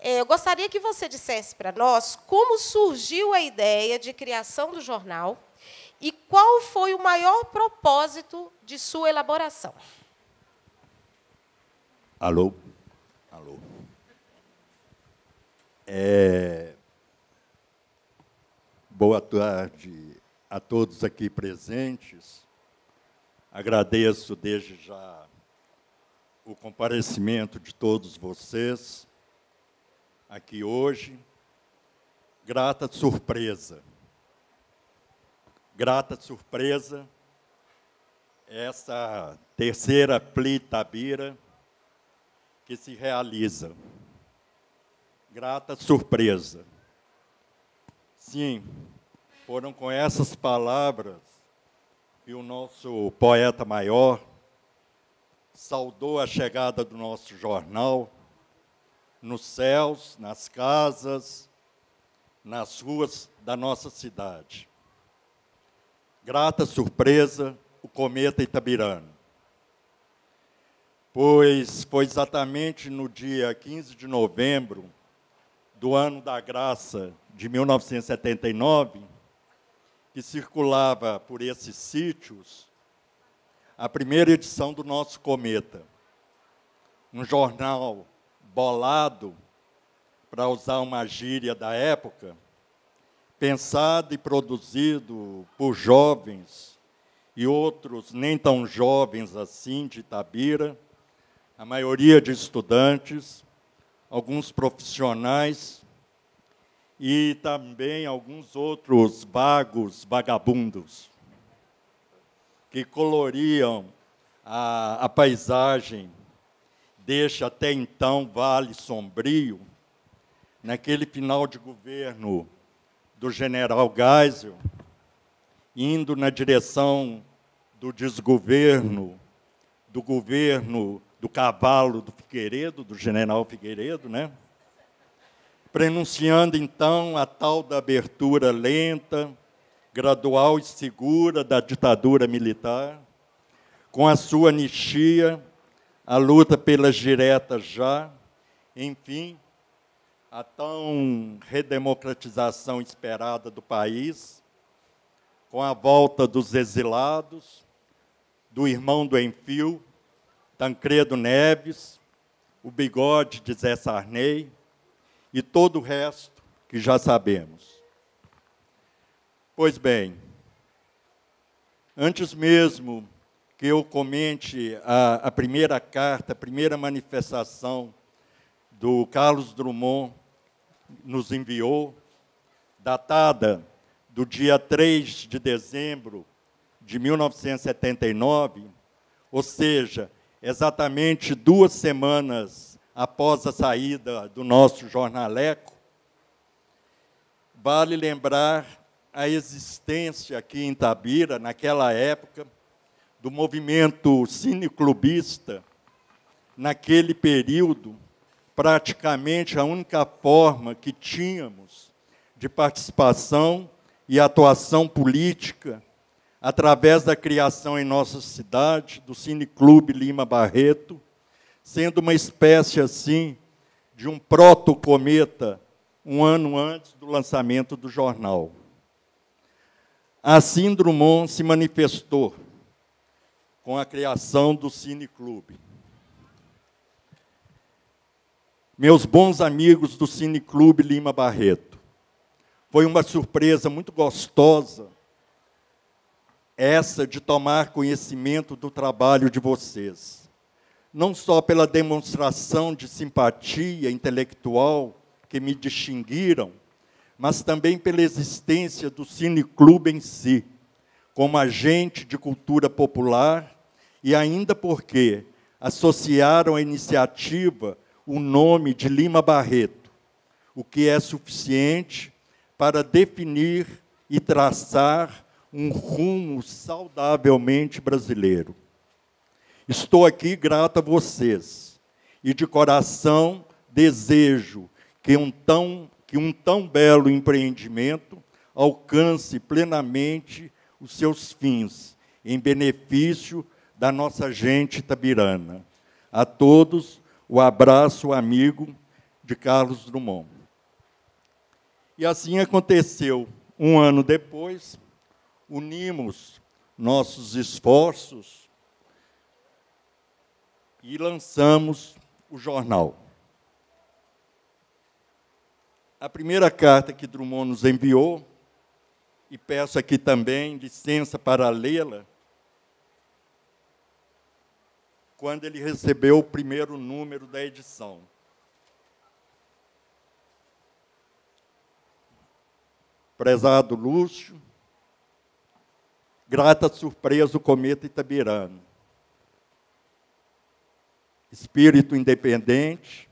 Eu gostaria que você dissesse para nós como surgiu a ideia de criação do jornal e qual foi o maior propósito de sua elaboração. Alô? Alô. Boa tarde a todos aqui presentes. Agradeço desde já o comparecimento de todos vocês aqui hoje. Grata surpresa essa terceira Fli Itabira que se realiza. Grata surpresa. Sim, foram com essas palavras que o nosso poeta maior saudou a chegada do nosso jornal nos céus, nas casas, nas ruas da nossa cidade. Grata surpresa, o Cometa Itabirano. Pois foi exatamente no dia 15 de novembro do ano da graça de 1979 que circulava por esses sítios a primeira edição do nosso Cometa, um jornal bolado, para usar uma gíria da época, pensado e produzido por jovens e outros nem tão jovens assim de Itabira, a maioria de estudantes, alguns profissionais e também alguns outros vagabundos, que coloriam a paisagem deste até então Vale Sombrio, naquele final de governo do general Geisel, indo na direção do desgoverno, do governo do cavalo do Figueiredo, do general Figueiredo, né? Prenunciando, então, a tal da abertura lenta, gradual e segura da ditadura militar, com a sua anistia, a luta pelas diretas já, enfim, a tão redemocratização esperada do país, com a volta dos exilados, do irmão do Enfio, Tancredo Neves, o bigode de Zé Sarney e todo o resto que já sabemos. Pois bem, antes mesmo que eu comente a primeira carta, a primeira manifestação do Carlos Drummond nos enviou, datada do dia 3 de dezembro de 1979, ou seja, exatamente 2 semanas após a saída do nosso jornaleco, vale lembrar a existência aqui em Itabira, naquela época, do movimento cineclubista, naquele período, praticamente a única forma que tínhamos de participação e atuação política através da criação em nossa cidade do Cineclube Lima Barreto, sendo uma espécie, assim, de um proto-cometa, um ano antes do lançamento do jornal. Assim, Drummond se manifestou com a criação do Cineclube. Meus bons amigos do Cineclube Lima Barreto, foi uma surpresa muito gostosa essa de tomar conhecimento do trabalho de vocês. Não só pela demonstração de simpatia intelectual que me distinguiram, mas também pela existência do Cineclube em si, como agente de cultura popular, e ainda porque associaram à iniciativa o nome de Lima Barreto, o que é suficiente para definir e traçar um rumo saudavelmente brasileiro. Estou aqui grato a vocês, e de coração desejo que um tão belo empreendimento alcance plenamente os seus fins, em benefício da nossa gente itabirana. A todos, o abraço amigo de Carlos Drummond. E assim aconteceu. Um ano depois, unimos nossos esforços e lançamos o jornal. A primeira carta que Drummond nos enviou, e peço aqui também licença para lê-la, quando ele recebeu o primeiro número da edição. Prezado Lúcio, grata surpresa o cometa itabirano. Espírito independente,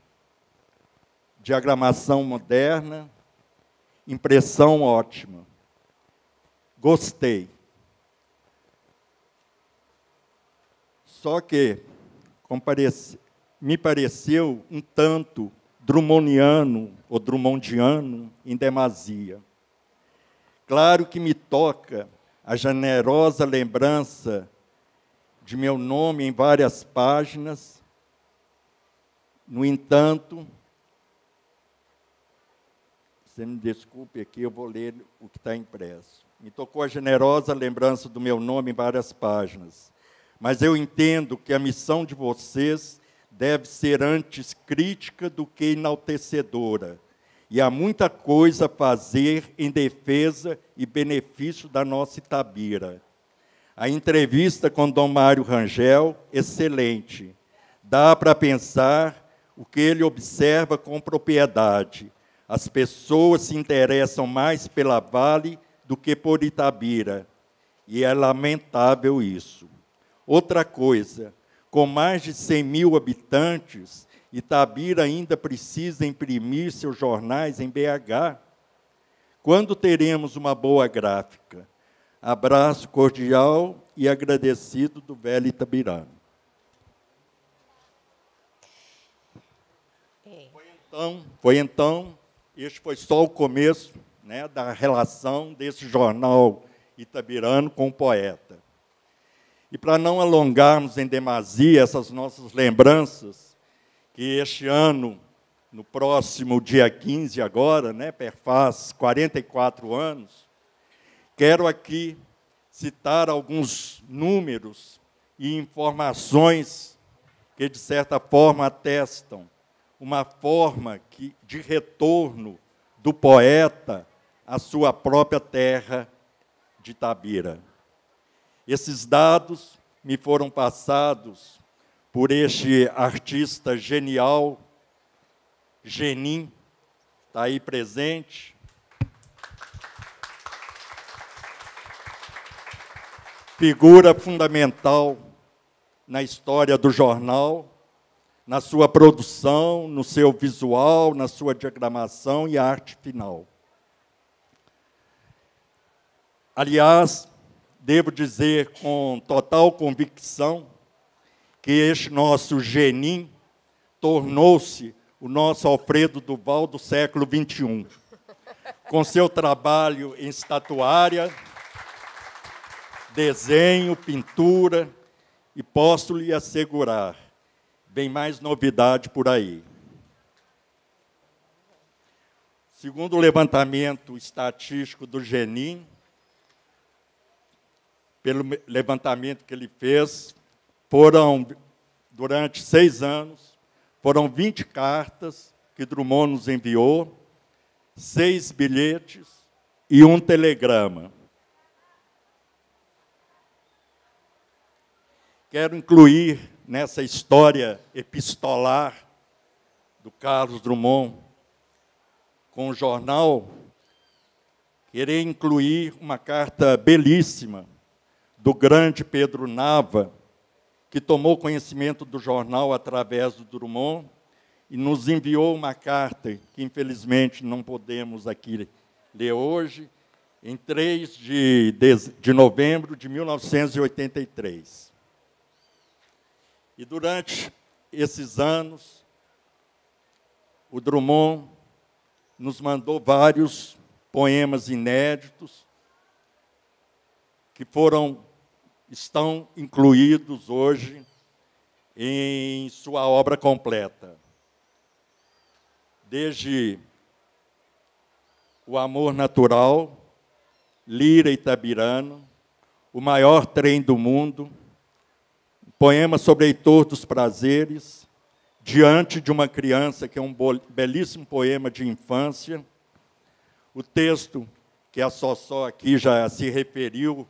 diagramação moderna, impressão ótima. Gostei. Só que me pareceu um tanto drummondiano ou drummondiano em demasia. Claro que me toca a generosa lembrança de meu nome em várias páginas. No entanto, você me desculpe aqui, eu vou ler o que está impresso. Me tocou a generosa lembrança do meu nome em várias páginas. Mas eu entendo que a missão de vocês deve ser antes crítica do que enaltecedora. E há muita coisa a fazer em defesa e benefício da nossa Itabira. A entrevista com Dom Mário Rangel, excelente. Dá para pensar o que ele observa com propriedade. As pessoas se interessam mais pela Vale do que por Itabira. E é lamentável isso. Outra coisa, com mais de 100 mil habitantes, Itabira ainda precisa imprimir seus jornais em BH. Quando teremos uma boa gráfica? Abraço cordial e agradecido do velho itabirano. Foi então, este foi só o começo, né, da relação desse jornal itabirano com o poeta. E para não alongarmos em demasia essas nossas lembranças, que este ano, no próximo dia 15 agora, né, perfaz 44 anos, quero aqui citar alguns números e informações que, de certa forma, atestam uma forma de retorno do poeta à sua própria terra de Itabira. Esses dados me foram passados por este artista genial, Genin, está aí presente. Figura fundamental na história do jornal, na sua produção, no seu visual, na sua diagramação e arte final. Aliás, devo dizer com total convicção que este nosso Genin tornou-se o nosso Alfredo Duval do século XXI, com seu trabalho em estatuária, desenho, pintura, e posso lhe assegurar, vem mais novidade por aí. Segundo o levantamento estatístico do Genin, pelo levantamento que ele fez, durante 6 anos, foram 20 cartas que Drummond nos enviou, 6 bilhetes e 1 telegrama. Quero incluir nessa história epistolar do Carlos Drummond com o jornal, querer incluir uma carta belíssima do grande Pedro Nava, que tomou conhecimento do jornal através do Drummond e nos enviou uma carta que, infelizmente, não podemos aqui ler hoje, em 3 de novembro de 1983. E durante esses anos, o Drummond nos mandou vários poemas inéditos que estão incluídos hoje em sua obra completa. Desde O Amor Natural, Lira Itabirano, O Maior Trem do Mundo, poema sobre Heitor dos Prazeres, Diante de uma Criança, que é um belíssimo poema de infância, o texto que a Sossó aqui já se referiu,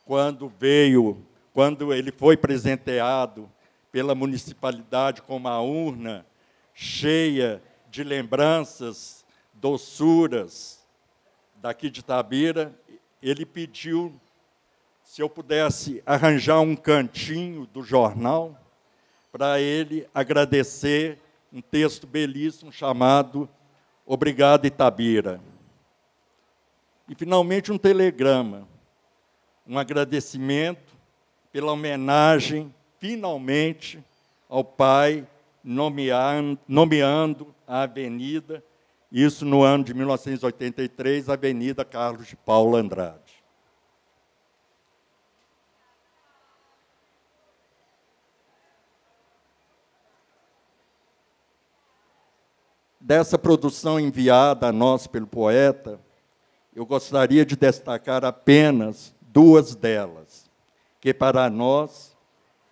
quando ele foi presenteado pela municipalidade com uma urna cheia de lembranças, doçuras daqui de Itabira, ele pediu se eu pudesse arranjar um cantinho do jornal para ele agradecer um texto belíssimo chamado Obrigado, Itabira. E, finalmente, um telegrama, um agradecimento pela homenagem, finalmente, ao pai, nomeando a avenida, isso no ano de 1983, Avenida Carlos de Paula Andrade. Dessa produção enviada a nós pelo poeta, eu gostaria de destacar apenas 2 delas, que para nós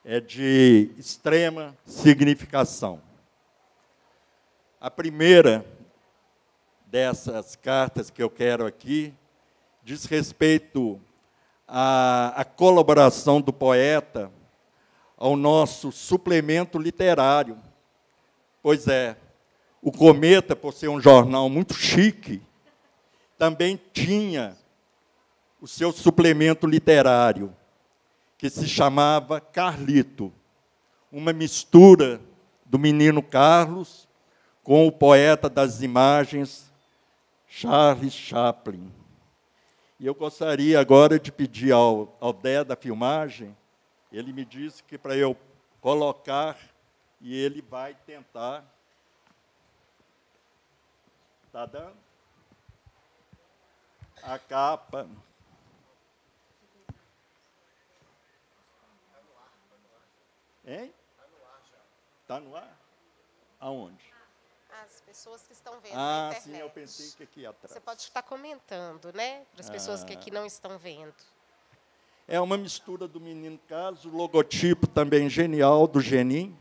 é de extrema significação. A primeira dessas cartas que eu quero aqui diz respeito à colaboração do poeta ao nosso suplemento literário. Pois é, o Cometa, por ser um jornal muito chique, também tinha o seu suplemento literário, que se chamava Carlito, uma mistura do menino Carlos com o poeta das imagens, Charles Chaplin. E eu gostaria agora de pedir ao Dé da filmagem, ele me disse que para eu colocar, e ele vai tentar. Está dando? A capa. Hein? Está no ar? Aonde? As pessoas que estão vendo na internet. Sim, eu pensei que aqui atrás. Você pode estar comentando, né? Para as pessoas que aqui não estão vendo. É uma mistura do menino Carlos, o logotipo também genial do Genin.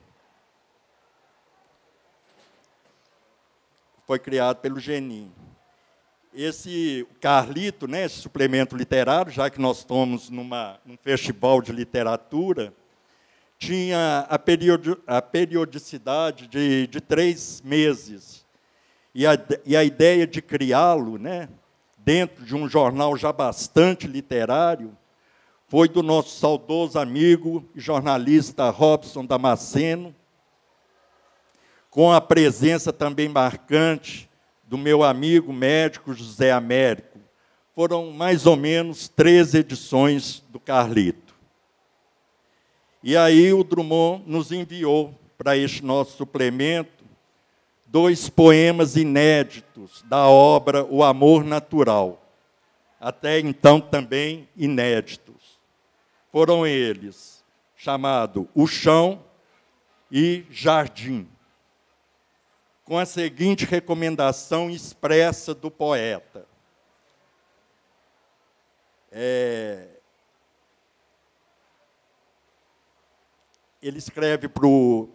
Foi criado pelo Genin. Esse Carlito, né, esse suplemento literário, já que nós estamos num festival de literatura, tinha a periodicidade de 3 meses. E a ideia de criá-lo, né, dentro de um jornal já bastante literário, foi do nosso saudoso amigo e jornalista Robson Damasceno, com a presença também marcante do meu amigo médico José Américo. Foram mais ou menos 13 edições do Carlito. E aí o Drummond nos enviou para este nosso suplemento 2 poemas inéditos da obra O Amor Natural, até então também inéditos. foram eles, chamado O Chão e Jardim, com a seguinte recomendação expressa do poeta. Ele escreve para o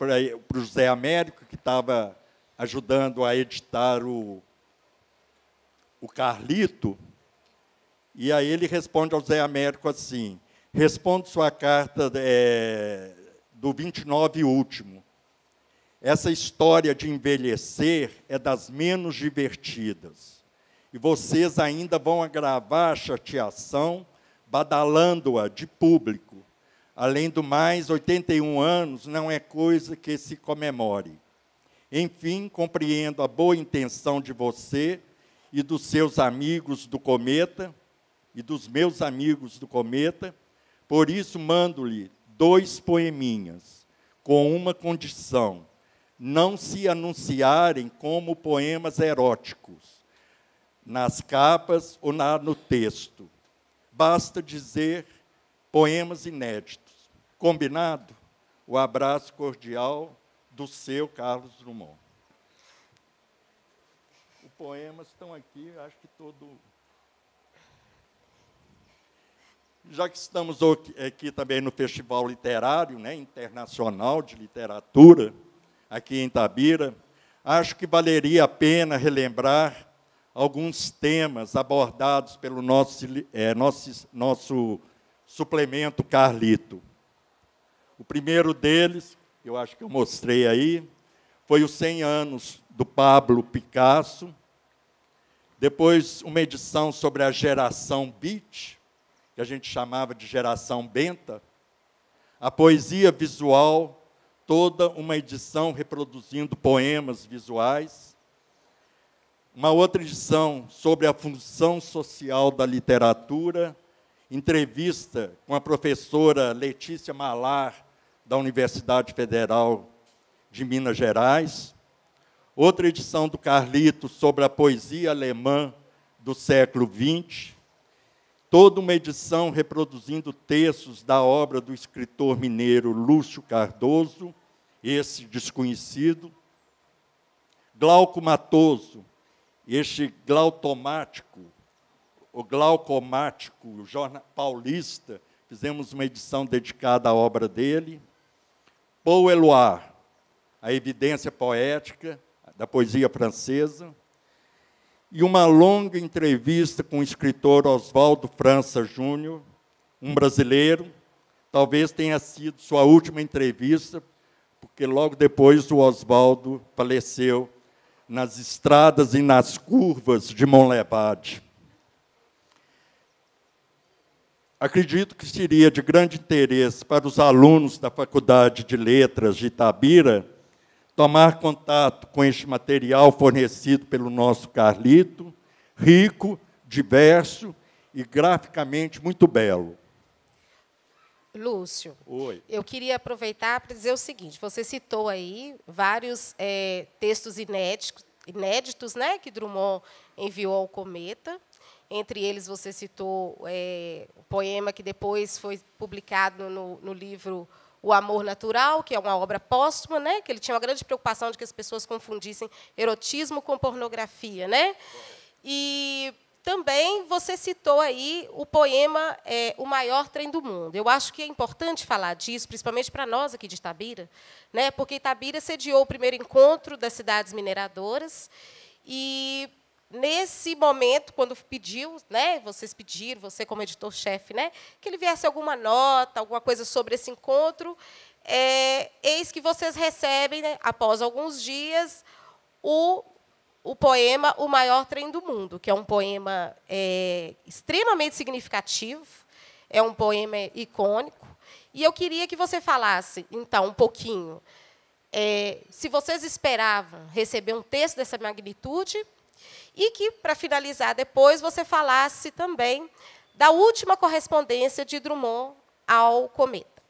José Américo, que estava ajudando a editar o Carlito, e aí ele responde ao José Américo assim: respondo sua carta do 29 último. Essa história de envelhecer é das menos divertidas. E vocês ainda vão agravar a chateação, badalando-a de público. Além do mais, 81 anos não é coisa que se comemore. Enfim, compreendo a boa intenção de você e dos seus amigos do Cometa, e dos meus amigos do Cometa, por isso mando-lhe 2 poeminhas, com uma condição: não se anunciarem como poemas eróticos, nas capas ou no texto. Basta dizer poemas inéditos. Combinado? O abraço cordial do seu Carlos Drummond. Os poemas estão aqui, acho que todo... Já que estamos aqui também no Festival Literário, né, Internacional de Literatura, aqui em Itabira, acho que valeria a pena relembrar alguns temas abordados pelo nosso suplemento Carlito. O primeiro deles, eu acho que eu mostrei aí, foi os 100 anos do Pablo Picasso. Depois, uma edição sobre a geração Beat, que a gente chamava de geração Benta. A poesia visual, toda uma edição reproduzindo poemas visuais. Uma outra edição sobre a função social da literatura, entrevista com a professora Letícia Malar, da Universidade Federal de Minas Gerais. Outra edição do Carlito sobre a poesia alemã do século XX. Toda uma edição reproduzindo textos da obra do escritor mineiro Lúcio Cardoso, esse desconhecido. Glauco Matoso, este glaucomático, o jornal paulista, fizemos uma edição dedicada à obra dele. Paul Eluard, a evidência poética da poesia francesa. E uma longa entrevista com o escritor Oswaldo França Júnior, um brasileiro. Talvez tenha sido sua última entrevista, porque logo depois o Oswaldo faleceu nas estradas e nas curvas de Monlevade. Acredito que seria de grande interesse para os alunos da Faculdade de Letras de Itabira tomar contato com este material fornecido pelo nosso Carlito, rico, diverso e graficamente muito belo. Lúcio, oi. Eu queria aproveitar para dizer o seguinte: você citou aí vários textos inéditos, né, que Drummond enviou ao Cometa. Entre eles, você citou o poema que depois foi publicado no livro O Amor Natural, que é uma obra póstuma, né, que ele tinha uma grande preocupação de que as pessoas confundissem erotismo com pornografia, né? E também você citou aí o poema O Maior Trem do Mundo. Eu acho que é importante falar disso, principalmente para nós aqui de Itabira, né, porque Itabira sediou o primeiro encontro das cidades mineradoras. E, nesse momento, quando pediu, né, vocês pediram, você como editor-chefe, né, que ele viesse alguma nota, alguma coisa sobre esse encontro, eis que vocês recebem, né, após alguns dias, o poema O Maior Trem do Mundo, que é um poema extremamente significativo, é um poema icônico. E eu queria que você falasse, então, um pouquinho, se vocês esperavam receber um texto dessa magnitude, e que, para finalizar depois, você falasse também da última correspondência de Drummond ao Cometa.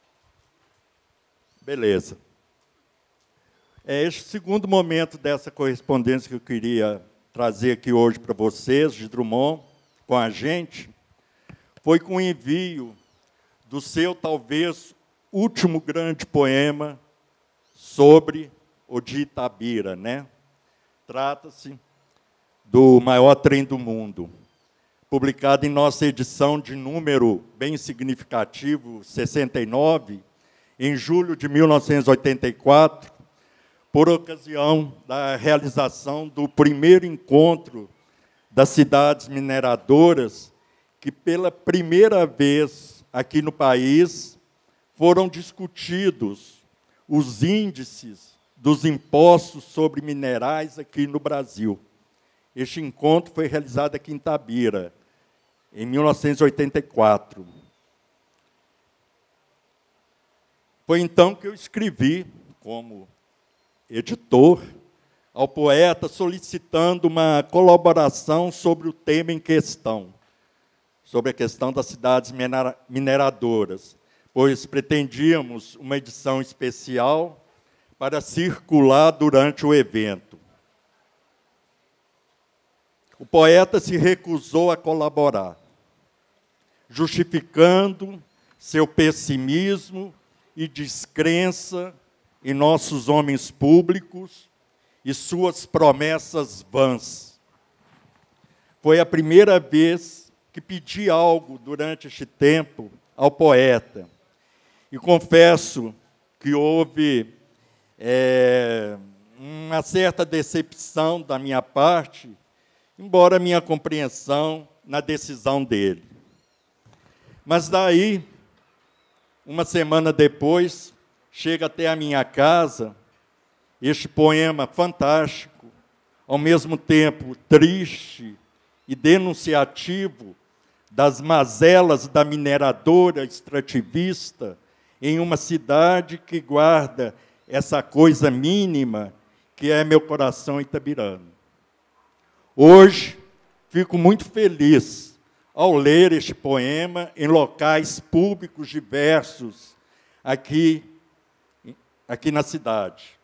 Beleza. Este segundo momento dessa correspondência que eu queria trazer aqui hoje para vocês, de Drummond, com a gente, foi com o envio do seu, talvez, último grande poema sobre o de Itabira, né? Trata-se do maior trem do mundo, publicado em nossa edição de número bem significativo, 69, em julho de 1984, por ocasião da realização do primeiro encontro das cidades mineradoras, que pela primeira vez aqui no país foram discutidos os índices dos impostos sobre minerais aqui no Brasil. Este encontro foi realizado aqui em Itabira, em 1984. Foi então que eu escrevi, como editor, ao poeta solicitando uma colaboração sobre o tema em questão, sobre a questão das cidades mineradoras, pois pretendíamos uma edição especial para circular durante o evento. O poeta se recusou a colaborar, justificando seu pessimismo e descrença em nossos homens públicos e suas promessas vãs. Foi a primeira vez que pedi algo durante este tempo ao poeta. E confesso que houve uma certa decepção da minha parte, embora minha compreensão na decisão dele. Mas daí, uma semana depois, chega até a minha casa este poema fantástico, ao mesmo tempo triste e denunciativo das mazelas da mineradora extrativista em uma cidade que guarda essa coisa mínima que é meu coração itabirano. Hoje, fico muito feliz ao ler este poema em locais públicos diversos aqui na cidade.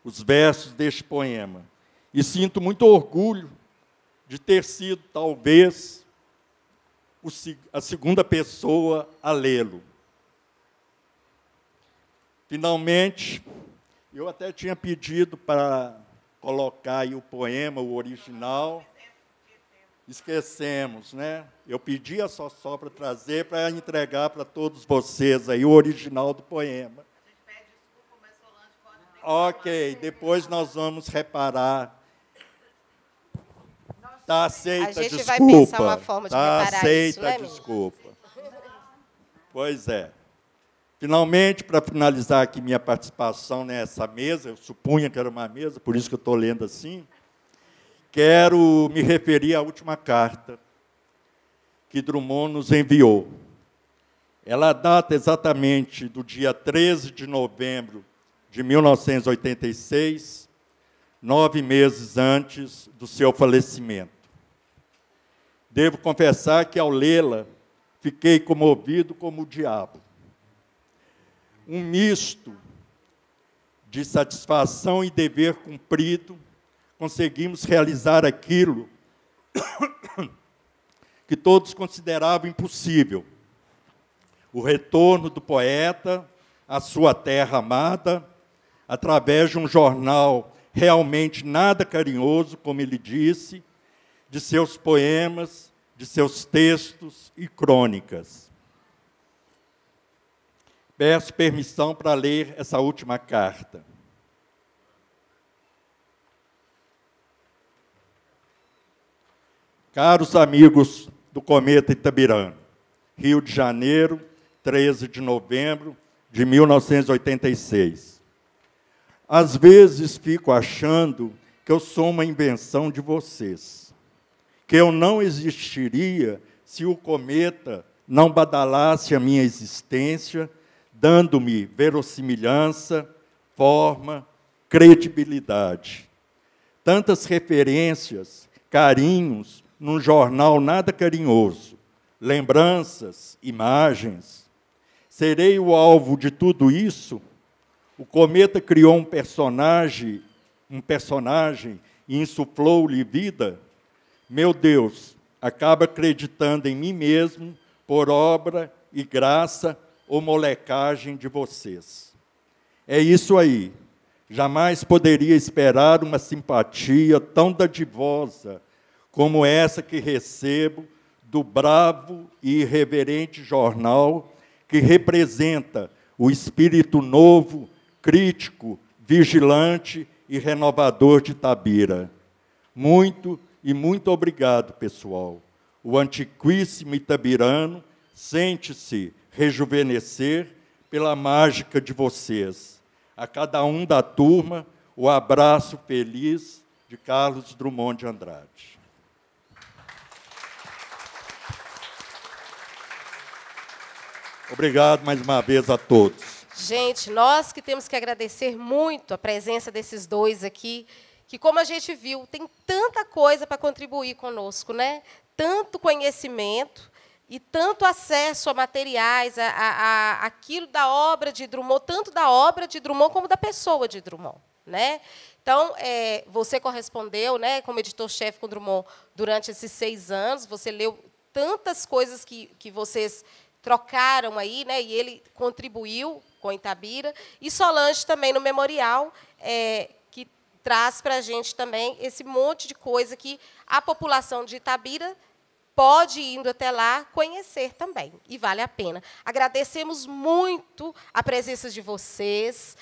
Os versos deste poema. E sinto muito orgulho de ter sido, talvez, a segunda pessoa a lê-lo. Finalmente, eu até tinha pedido para colocar aí o poema, o original. Esquecemos, né? Eu pedi a Sossó para trazer, para entregar para todos vocês aí o original do poema. Ok, depois nós vamos reparar. Está aceita, a gente desculpa. vai pensar uma forma de tá reparar aceita, isso, né, desculpa. Pois é. Finalmente, para finalizar aqui minha participação nessa mesa, eu supunha que era uma mesa, por isso que eu estou lendo assim, quero me referir à última carta que Drummond nos enviou. Ela data exatamente do dia 13 de novembro de 1986, 9 meses antes do seu falecimento. Devo confessar que, ao lê-la, fiquei comovido como o diabo. Um misto de satisfação e dever cumprido, conseguimos realizar aquilo que todos consideravam impossível: o retorno do poeta à sua terra amada, através de um jornal realmente nada carinhoso, como ele disse, de seus poemas, de seus textos e crônicas. Peço permissão para ler essa última carta. Caros amigos do Cometa Itabirano, Rio de Janeiro, 13 de novembro de 1986. Às vezes fico achando que eu sou uma invenção de vocês, que eu não existiria se o cometa não badalasse a minha existência, dando-me verossimilhança, forma, credibilidade. Tantas referências, carinhos, num jornal nada carinhoso, lembranças, imagens. Serei o alvo de tudo isso? O cometa criou um personagem e insuflou-lhe vida? Meu Deus, acaba acreditando em mim mesmo por obra e graça ou molecagem de vocês. É isso aí. Jamais poderia esperar uma simpatia tão dadivosa como essa que recebo do bravo e irreverente jornal que representa o espírito novo, crítico, vigilante e renovador de Itabira. Muito e muito obrigado, pessoal. O antiquíssimo itabirano sente-se rejuvenescer pela mágica de vocês. A cada um da turma, o abraço feliz de Carlos Drummond de Andrade. Obrigado mais uma vez a todos. Gente, nós que temos que agradecer muito a presença desses dois aqui, que, como a gente viu, tem tanta coisa para contribuir conosco, né? Tanto conhecimento e tanto acesso a materiais, a aquilo da obra de Drummond, tanto da obra de Drummond como da pessoa de Drummond, né? Então, você correspondeu, né, como editor-chefe com Drummond durante esses 6 anos, você leu tantas coisas que vocês trocaram aí, né, e ele contribuiu com Itabira, e Solange também no memorial, que traz para a gente também esse monte de coisa que a população de Itabira pode, indo até lá, conhecer também, e vale a pena. Agradecemos muito a presença de vocês,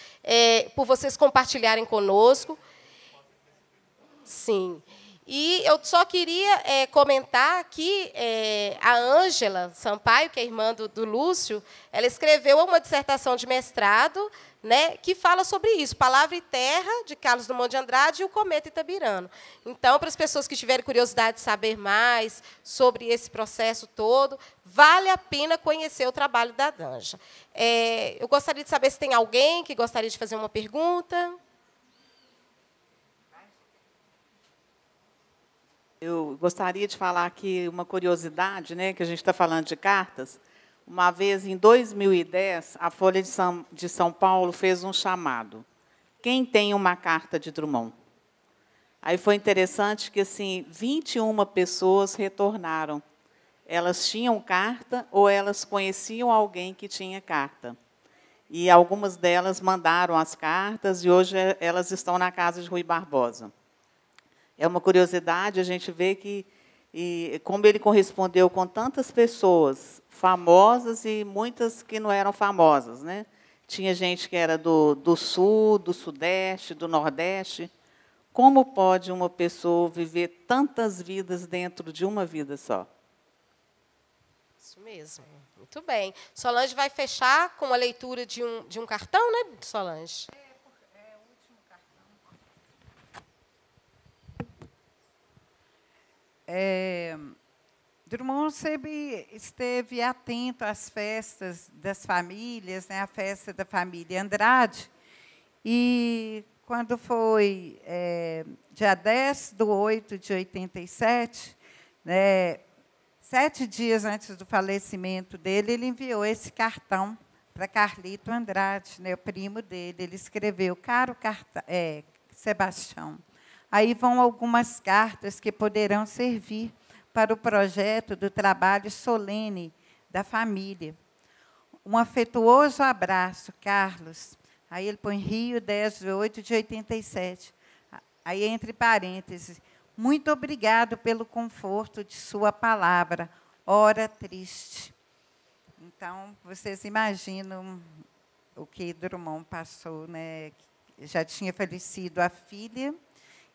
por vocês compartilharem conosco. Sim. E eu só queria comentar que a Ângela Sampaio, que é irmã do Lúcio, ela escreveu uma dissertação de mestrado, né, que fala sobre isso, Palavra e Terra, de Carlos Drummond de Andrade, e o Cometa Itabirano. Então, para as pessoas que tiverem curiosidade de saber mais sobre esse processo todo, vale a pena conhecer o trabalho da Ângela. Eu gostaria de saber se tem alguém que gostaria de fazer uma pergunta. Eu gostaria de falar aqui uma curiosidade, né, que a gente está falando de cartas. Uma vez, em 2010, a Folha de São Paulo fez um chamado. Quem tem uma carta de Drummond? Aí foi interessante que, assim, 21 pessoas retornaram. Elas tinham carta ou elas conheciam alguém que tinha carta. E algumas delas mandaram as cartas e hoje elas estão na casa de Rui Barbosa. É uma curiosidade a gente ver que, como ele correspondeu com tantas pessoas famosas e muitas que não eram famosas, né? Tinha gente que era do Sul, do Sudeste, do Nordeste. Como pode uma pessoa viver tantas vidas dentro de uma vida só? Isso mesmo. Muito bem. Solange vai fechar com a leitura de um cartão, né, Solange? Drummond sempre esteve atento às festas das famílias, né, a festa da família Andrade. E, quando foi dia 10/8/87, né, 7 dias antes do falecimento dele, ele enviou esse cartão para Carlito Andrade, né, o primo dele. Ele escreveu: Caro Sebastião, aí vão algumas cartas que poderão servir para o projeto do trabalho solene da família. Um afetuoso abraço, Carlos. Aí ele põe Rio, 10/8/87. Aí, entre parênteses, muito obrigado pelo conforto de sua palavra, hora triste. Então, vocês imaginam o que Drummond passou, né? Já tinha falecido a filha,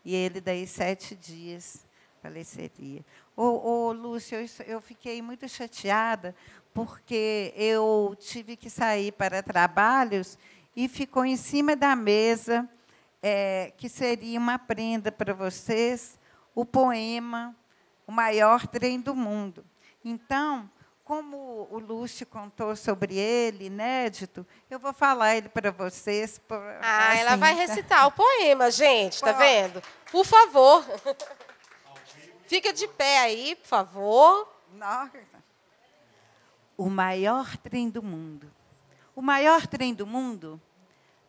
e ele, daí 7 dias, faleceria. Lúcio, eu fiquei muito chateada, porque eu tive que sair para trabalhos e ficou em cima da mesa, que seria uma prenda para vocês, o poema O Maior Trem do Mundo. Então, como o Lúcio contou sobre ele, inédito, eu vou falar ele para vocês. Assim, ela vai recitar o poema, gente, está vendo? Por favor. Fica de pé aí, por favor. O maior trem do mundo. O maior trem do mundo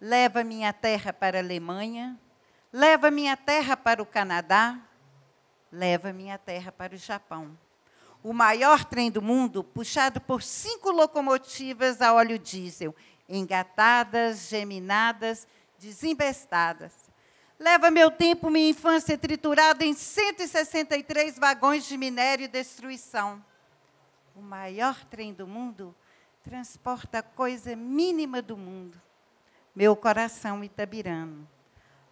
leva minha terra para a Alemanha, leva minha terra para o Canadá, leva minha terra para o Japão. o maior trem do mundo, puxado por 5 locomotivas a óleo diesel, engatadas, geminadas, desembestadas. Leva meu tempo, minha infância triturada em 163 vagões de minério e destruição. O maior trem do mundo transporta a coisa mínima do mundo, meu coração itabirano.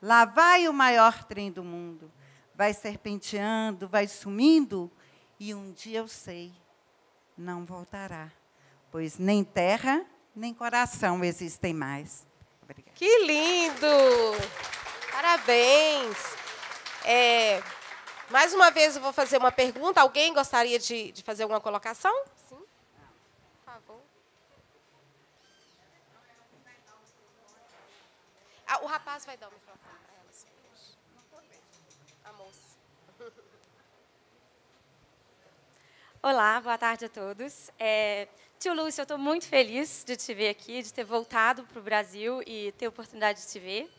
Lá vai o maior trem do mundo, vai serpenteando, vai sumindo, e um dia eu sei, não voltará, pois nem terra, nem coração existem mais. Obrigada. Que lindo! Parabéns! Mais uma vez eu vou fazer uma pergunta. Alguém gostaria de fazer alguma colocação? Sim, por favor. O rapaz vai dar o microfone para ela. A moça. Olá, boa tarde a todos. Tio Lúcio, eu estou muito feliz de te ver aqui, de ter voltado para o Brasil e ter a oportunidade de te ver.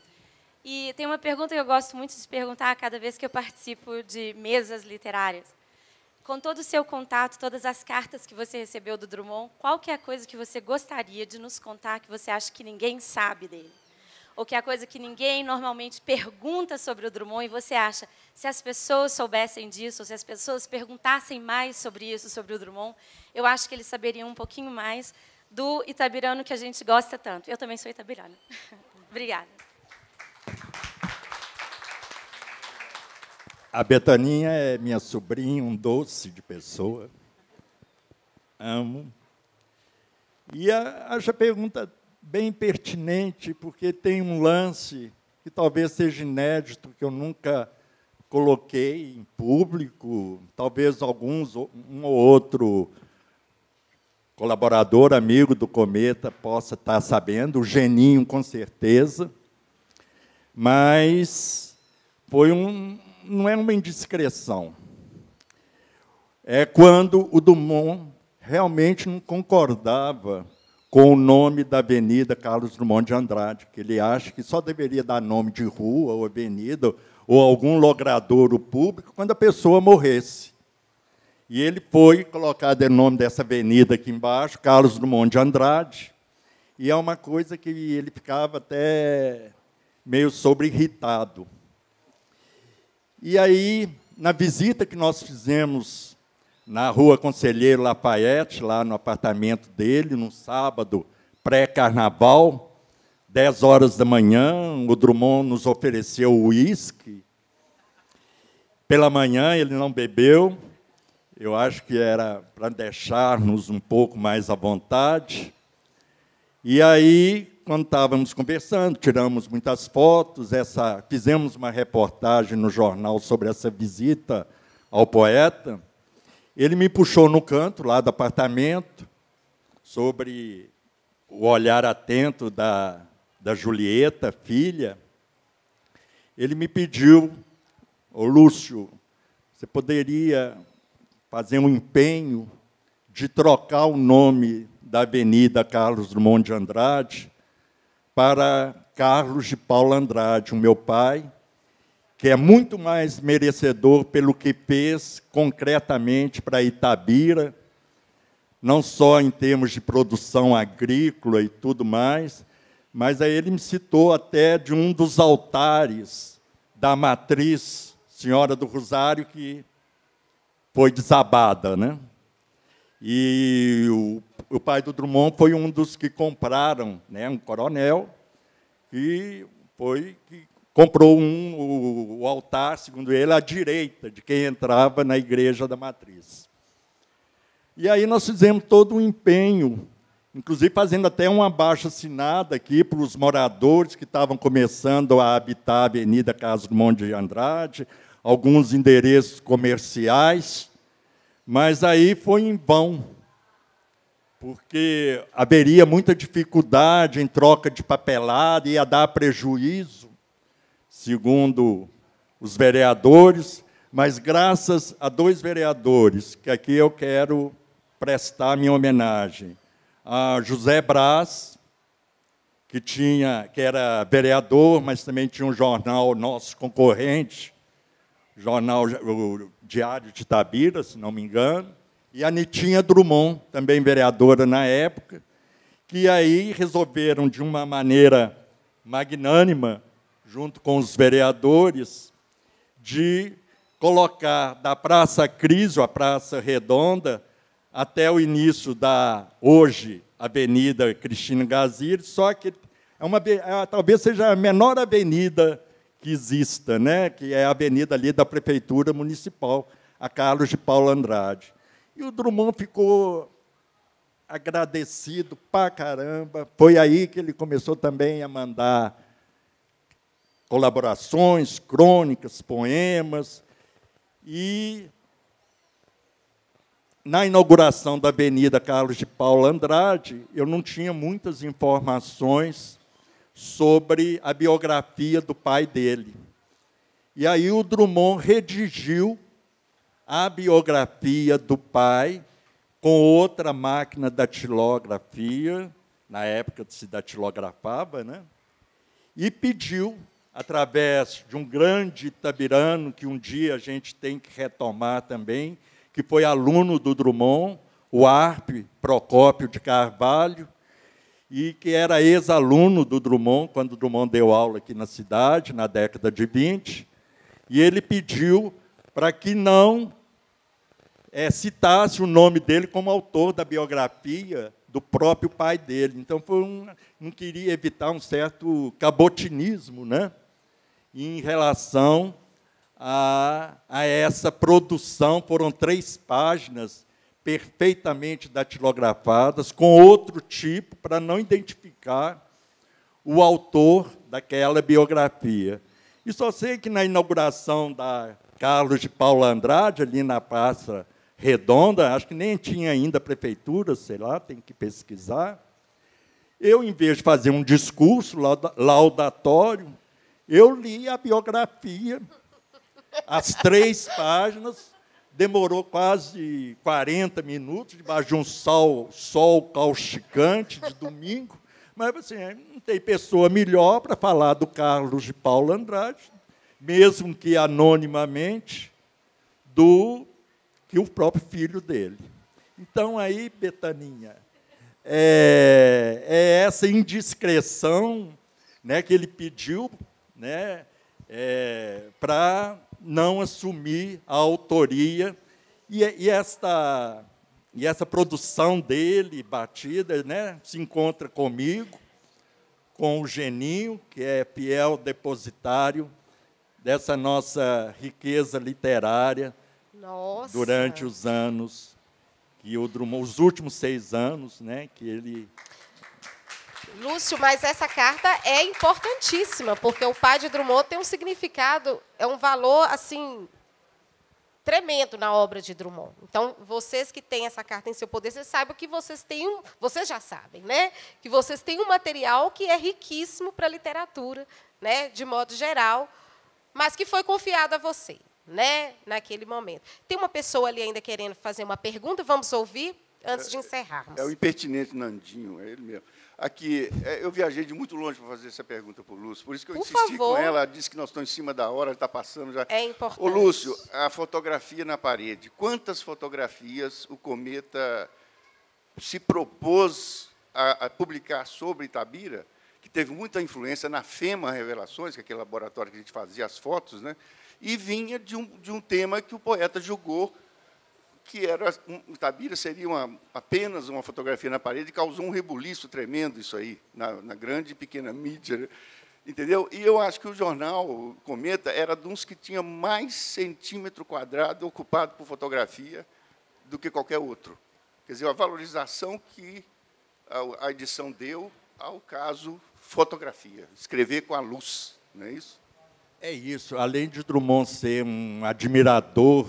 E tem uma pergunta que eu gosto muito de perguntar cada vez que eu participo de mesas literárias. Com todo o seu contato, todas as cartas que você recebeu do Drummond, qual que é a coisa que você gostaria de nos contar que você acha que ninguém sabe dele? Ou que é a coisa que ninguém normalmente pergunta sobre o Drummond e você acha, se as pessoas soubessem disso, ou se as pessoas perguntassem mais sobre isso, sobre o Drummond, eu acho que eles saberiam um pouquinho mais do itabirano que a gente gosta tanto. Eu também sou itabirana. Obrigada. A Betaninha é minha sobrinha, um doce de pessoa. Amo. E acho a pergunta bem pertinente, porque tem um lance que talvez seja inédito, que eu nunca coloquei em público, talvez um ou outro colaborador, amigo do Cometa, possa estar sabendo, o Geninho, com certeza, mas não é uma indiscrição. É quando o Drummond realmente não concordava com o nome da Avenida Carlos Drummond de Andrade, que ele acha que só deveria dar nome de rua ou avenida ou algum logradouro público quando a pessoa morresse. E ele foi colocado o nome dessa avenida aqui embaixo, Carlos Drummond de Andrade, e é uma coisa que ele ficava até meio sobre-irritado. E aí, na visita que nós fizemos na Rua Conselheiro Lafayette, lá no apartamento dele, num sábado pré-carnaval, 10 horas da manhã, o Drummond nos ofereceu uísque. Pela manhã ele não bebeu, eu acho que era para deixar-nos um pouco mais à vontade. E aí, quando estávamos conversando, tiramos muitas fotos, fizemos uma reportagem no jornal sobre essa visita ao poeta. Ele me puxou no canto, lá do apartamento, sobre o olhar atento da Julieta, filha. Ele me pediu, ô Lúcio, você poderia fazer um empenho de trocar o nome da Avenida Carlos Drummond de Andrade para Carlos de Paula Andrade, o meu pai, que é muito mais merecedor pelo que fez concretamente para Itabira, não só em termos de produção agrícola e tudo mais, mas aí ele me citou até de um dos altares da matriz Senhora do Rosário, que foi desabada, né? E o pai do Drummond foi um dos que compraram, né, um coronel, que comprou o altar, segundo ele, à direita de quem entrava na igreja da matriz. E aí nós fizemos todo um empenho, inclusive fazendo até uma abaixo-assinada aqui para os moradores que estavam começando a habitar a Avenida Carlos Drummond de Andrade, alguns endereços comerciais, mas aí foi em vão, porque haveria muita dificuldade em troca de papelada, ia dar prejuízo, segundo os vereadores, mas graças a 2 vereadores, que aqui eu quero prestar minha homenagem, a José Braz, que era vereador, mas também tinha um jornal nosso concorrente, o Diário de Itabira, se não me engano, e a Nitinha Drummond, também vereadora na época, que aí resolveram, de uma maneira magnânima, junto com os vereadores, de colocar da Praça Crisio, a Praça Redonda, até o início da, hoje, Avenida Cristina Gaziri, só que talvez seja a menor avenida que exista, né? Que é a avenida ali da Prefeitura Municipal, a Carlos de Paulo Andrade. E o Drummond ficou agradecido pra caramba. Foi aí que ele começou também a mandar colaborações, crônicas, poemas. E, na inauguração da Avenida Carlos de Paulo Andrade, eu não tinha muitas informações sobre a biografia do pai dele. E aí o Drummond redigiu a biografia do pai com outra máquina datilografia, na época se datilografava, né? E pediu, através de um grande itabirano, que um dia a gente tem que retomar também, que foi aluno do Drummond, o Arpe Procópio de Carvalho, e que era ex-aluno do Drummond, quando o Drummond deu aula aqui na cidade, na década de 20, e ele pediu para que não citasse o nome dele como autor da biografia do próprio pai dele. Então, não queria evitar um certo cabotinismo, né, em relação a essa produção. Foram 3 páginas perfeitamente datilografadas, com outro tipo, para não identificar o autor daquela biografia. E só sei que, na inauguração da Carlos de Paulo Andrade, ali na Praça Redonda, acho que nem tinha ainda prefeitura, sei lá, tem que pesquisar, eu, em vez de fazer um discurso laudatório, eu li a biografia, as 3 páginas, demorou quase 40 minutos, debaixo de um sol causticante de domingo, mas assim, não tem pessoa melhor para falar do Carlos de Paulo Andrade, mesmo que anonimamente, do que o próprio filho dele. Então, aí, Betaninha, é essa indiscrição, né, que ele pediu, né, para não assumir a autoria, e essa produção dele, batida, né, se encontra comigo, com o Geninho, que é fiel depositário dessa nossa riqueza literária. Nossa. Durante os anos que o Drummond, os últimos 6 anos, né, que ele... Lúcio, mas essa carta é importantíssima, porque o pai de Drummond tem um significado, é um valor assim tremendo na obra de Drummond. Então, vocês que têm essa carta em seu poder, vocês saibam que vocês já sabem, né, que vocês têm um material que é riquíssimo para a literatura, né, de modo geral, mas que foi confiado a você, né, naquele momento. Tem uma pessoa ali ainda querendo fazer uma pergunta, vamos ouvir antes de encerrarmos. É o impertinente Nandinho, é ele mesmo. Aqui, eu viajei de muito longe para fazer essa pergunta para o Lúcio, por isso que eu insisti com ela, ela disse que nós estamos em cima da hora, está passando já. É importante. Ô, Lúcio, a fotografia na parede, quantas fotografias o Cometa se propôs a publicar sobre Itabira, que teve muita influência na FEMA Revelações, que é aquele laboratório que a gente fazia as fotos, né? E vinha de um tema que o poeta julgou que era Itabira seria apenas uma fotografia na parede, causou um rebuliço tremendo isso aí, na grande e pequena mídia, entendeu? E eu acho que o jornal o Cometa era de uns que tinha mais centímetro quadrado ocupado por fotografia do que qualquer outro. Quer dizer, a valorização que a edição deu ao caso fotografia, escrever com a luz, não é isso? É isso. Além de Drummond ser um admirador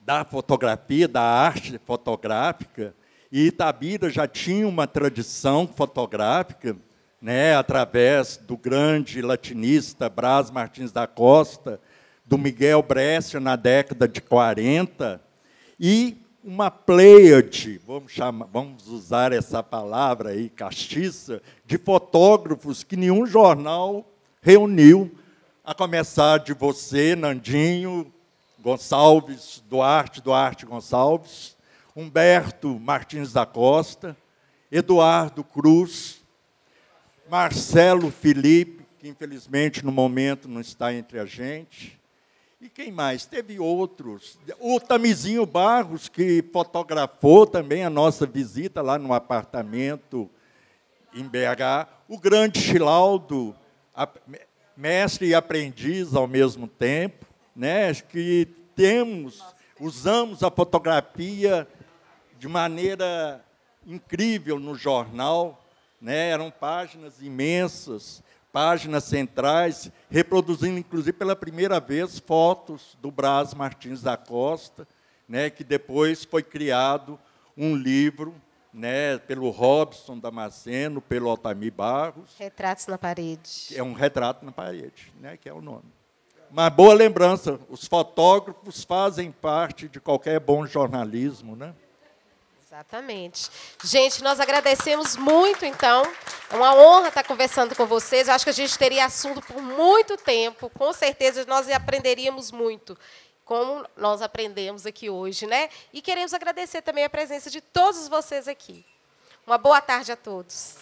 da fotografia, da arte fotográfica, e Itabira já tinha uma tradição fotográfica, né, através do grande latinista Brás Martins da Costa, do Miguel Brescia, na década de 40, e uma pleiade, vamos usar essa palavra aí, castiça, de fotógrafos que nenhum jornal reuniu, a começar de você, Nandinho Gonçalves, Duarte Gonçalves, Humberto Martins da Costa, Eduardo Cruz, Marcelo Felipe, que infelizmente no momento não está entre a gente. E quem mais? Teve outros. O Tamizinho Barros, que fotografou também a nossa visita lá no apartamento em BH. O grande Chilaudo, mestre e aprendiz ao mesmo tempo, né, que usamos a fotografia de maneira incrível no jornal, né? Eram páginas imensas, páginas centrais, reproduzindo, inclusive, pela primeira vez, fotos do Brás Martins da Costa, né? Que depois foi criado um livro, né, pelo Robson Damasceno, pelo Altamir Barros. Retratos na Parede. É um retrato na parede, né, que é o nome. Uma boa lembrança, os fotógrafos fazem parte de qualquer bom jornalismo, né? Exatamente. Gente, nós agradecemos muito, então. É uma honra estar conversando com vocês. Eu acho que a gente teria assunto por muito tempo. Com certeza, nós aprenderíamos muito, como nós aprendemos aqui hoje, né? E queremos agradecer também a presença de todos vocês aqui. Uma boa tarde a todos.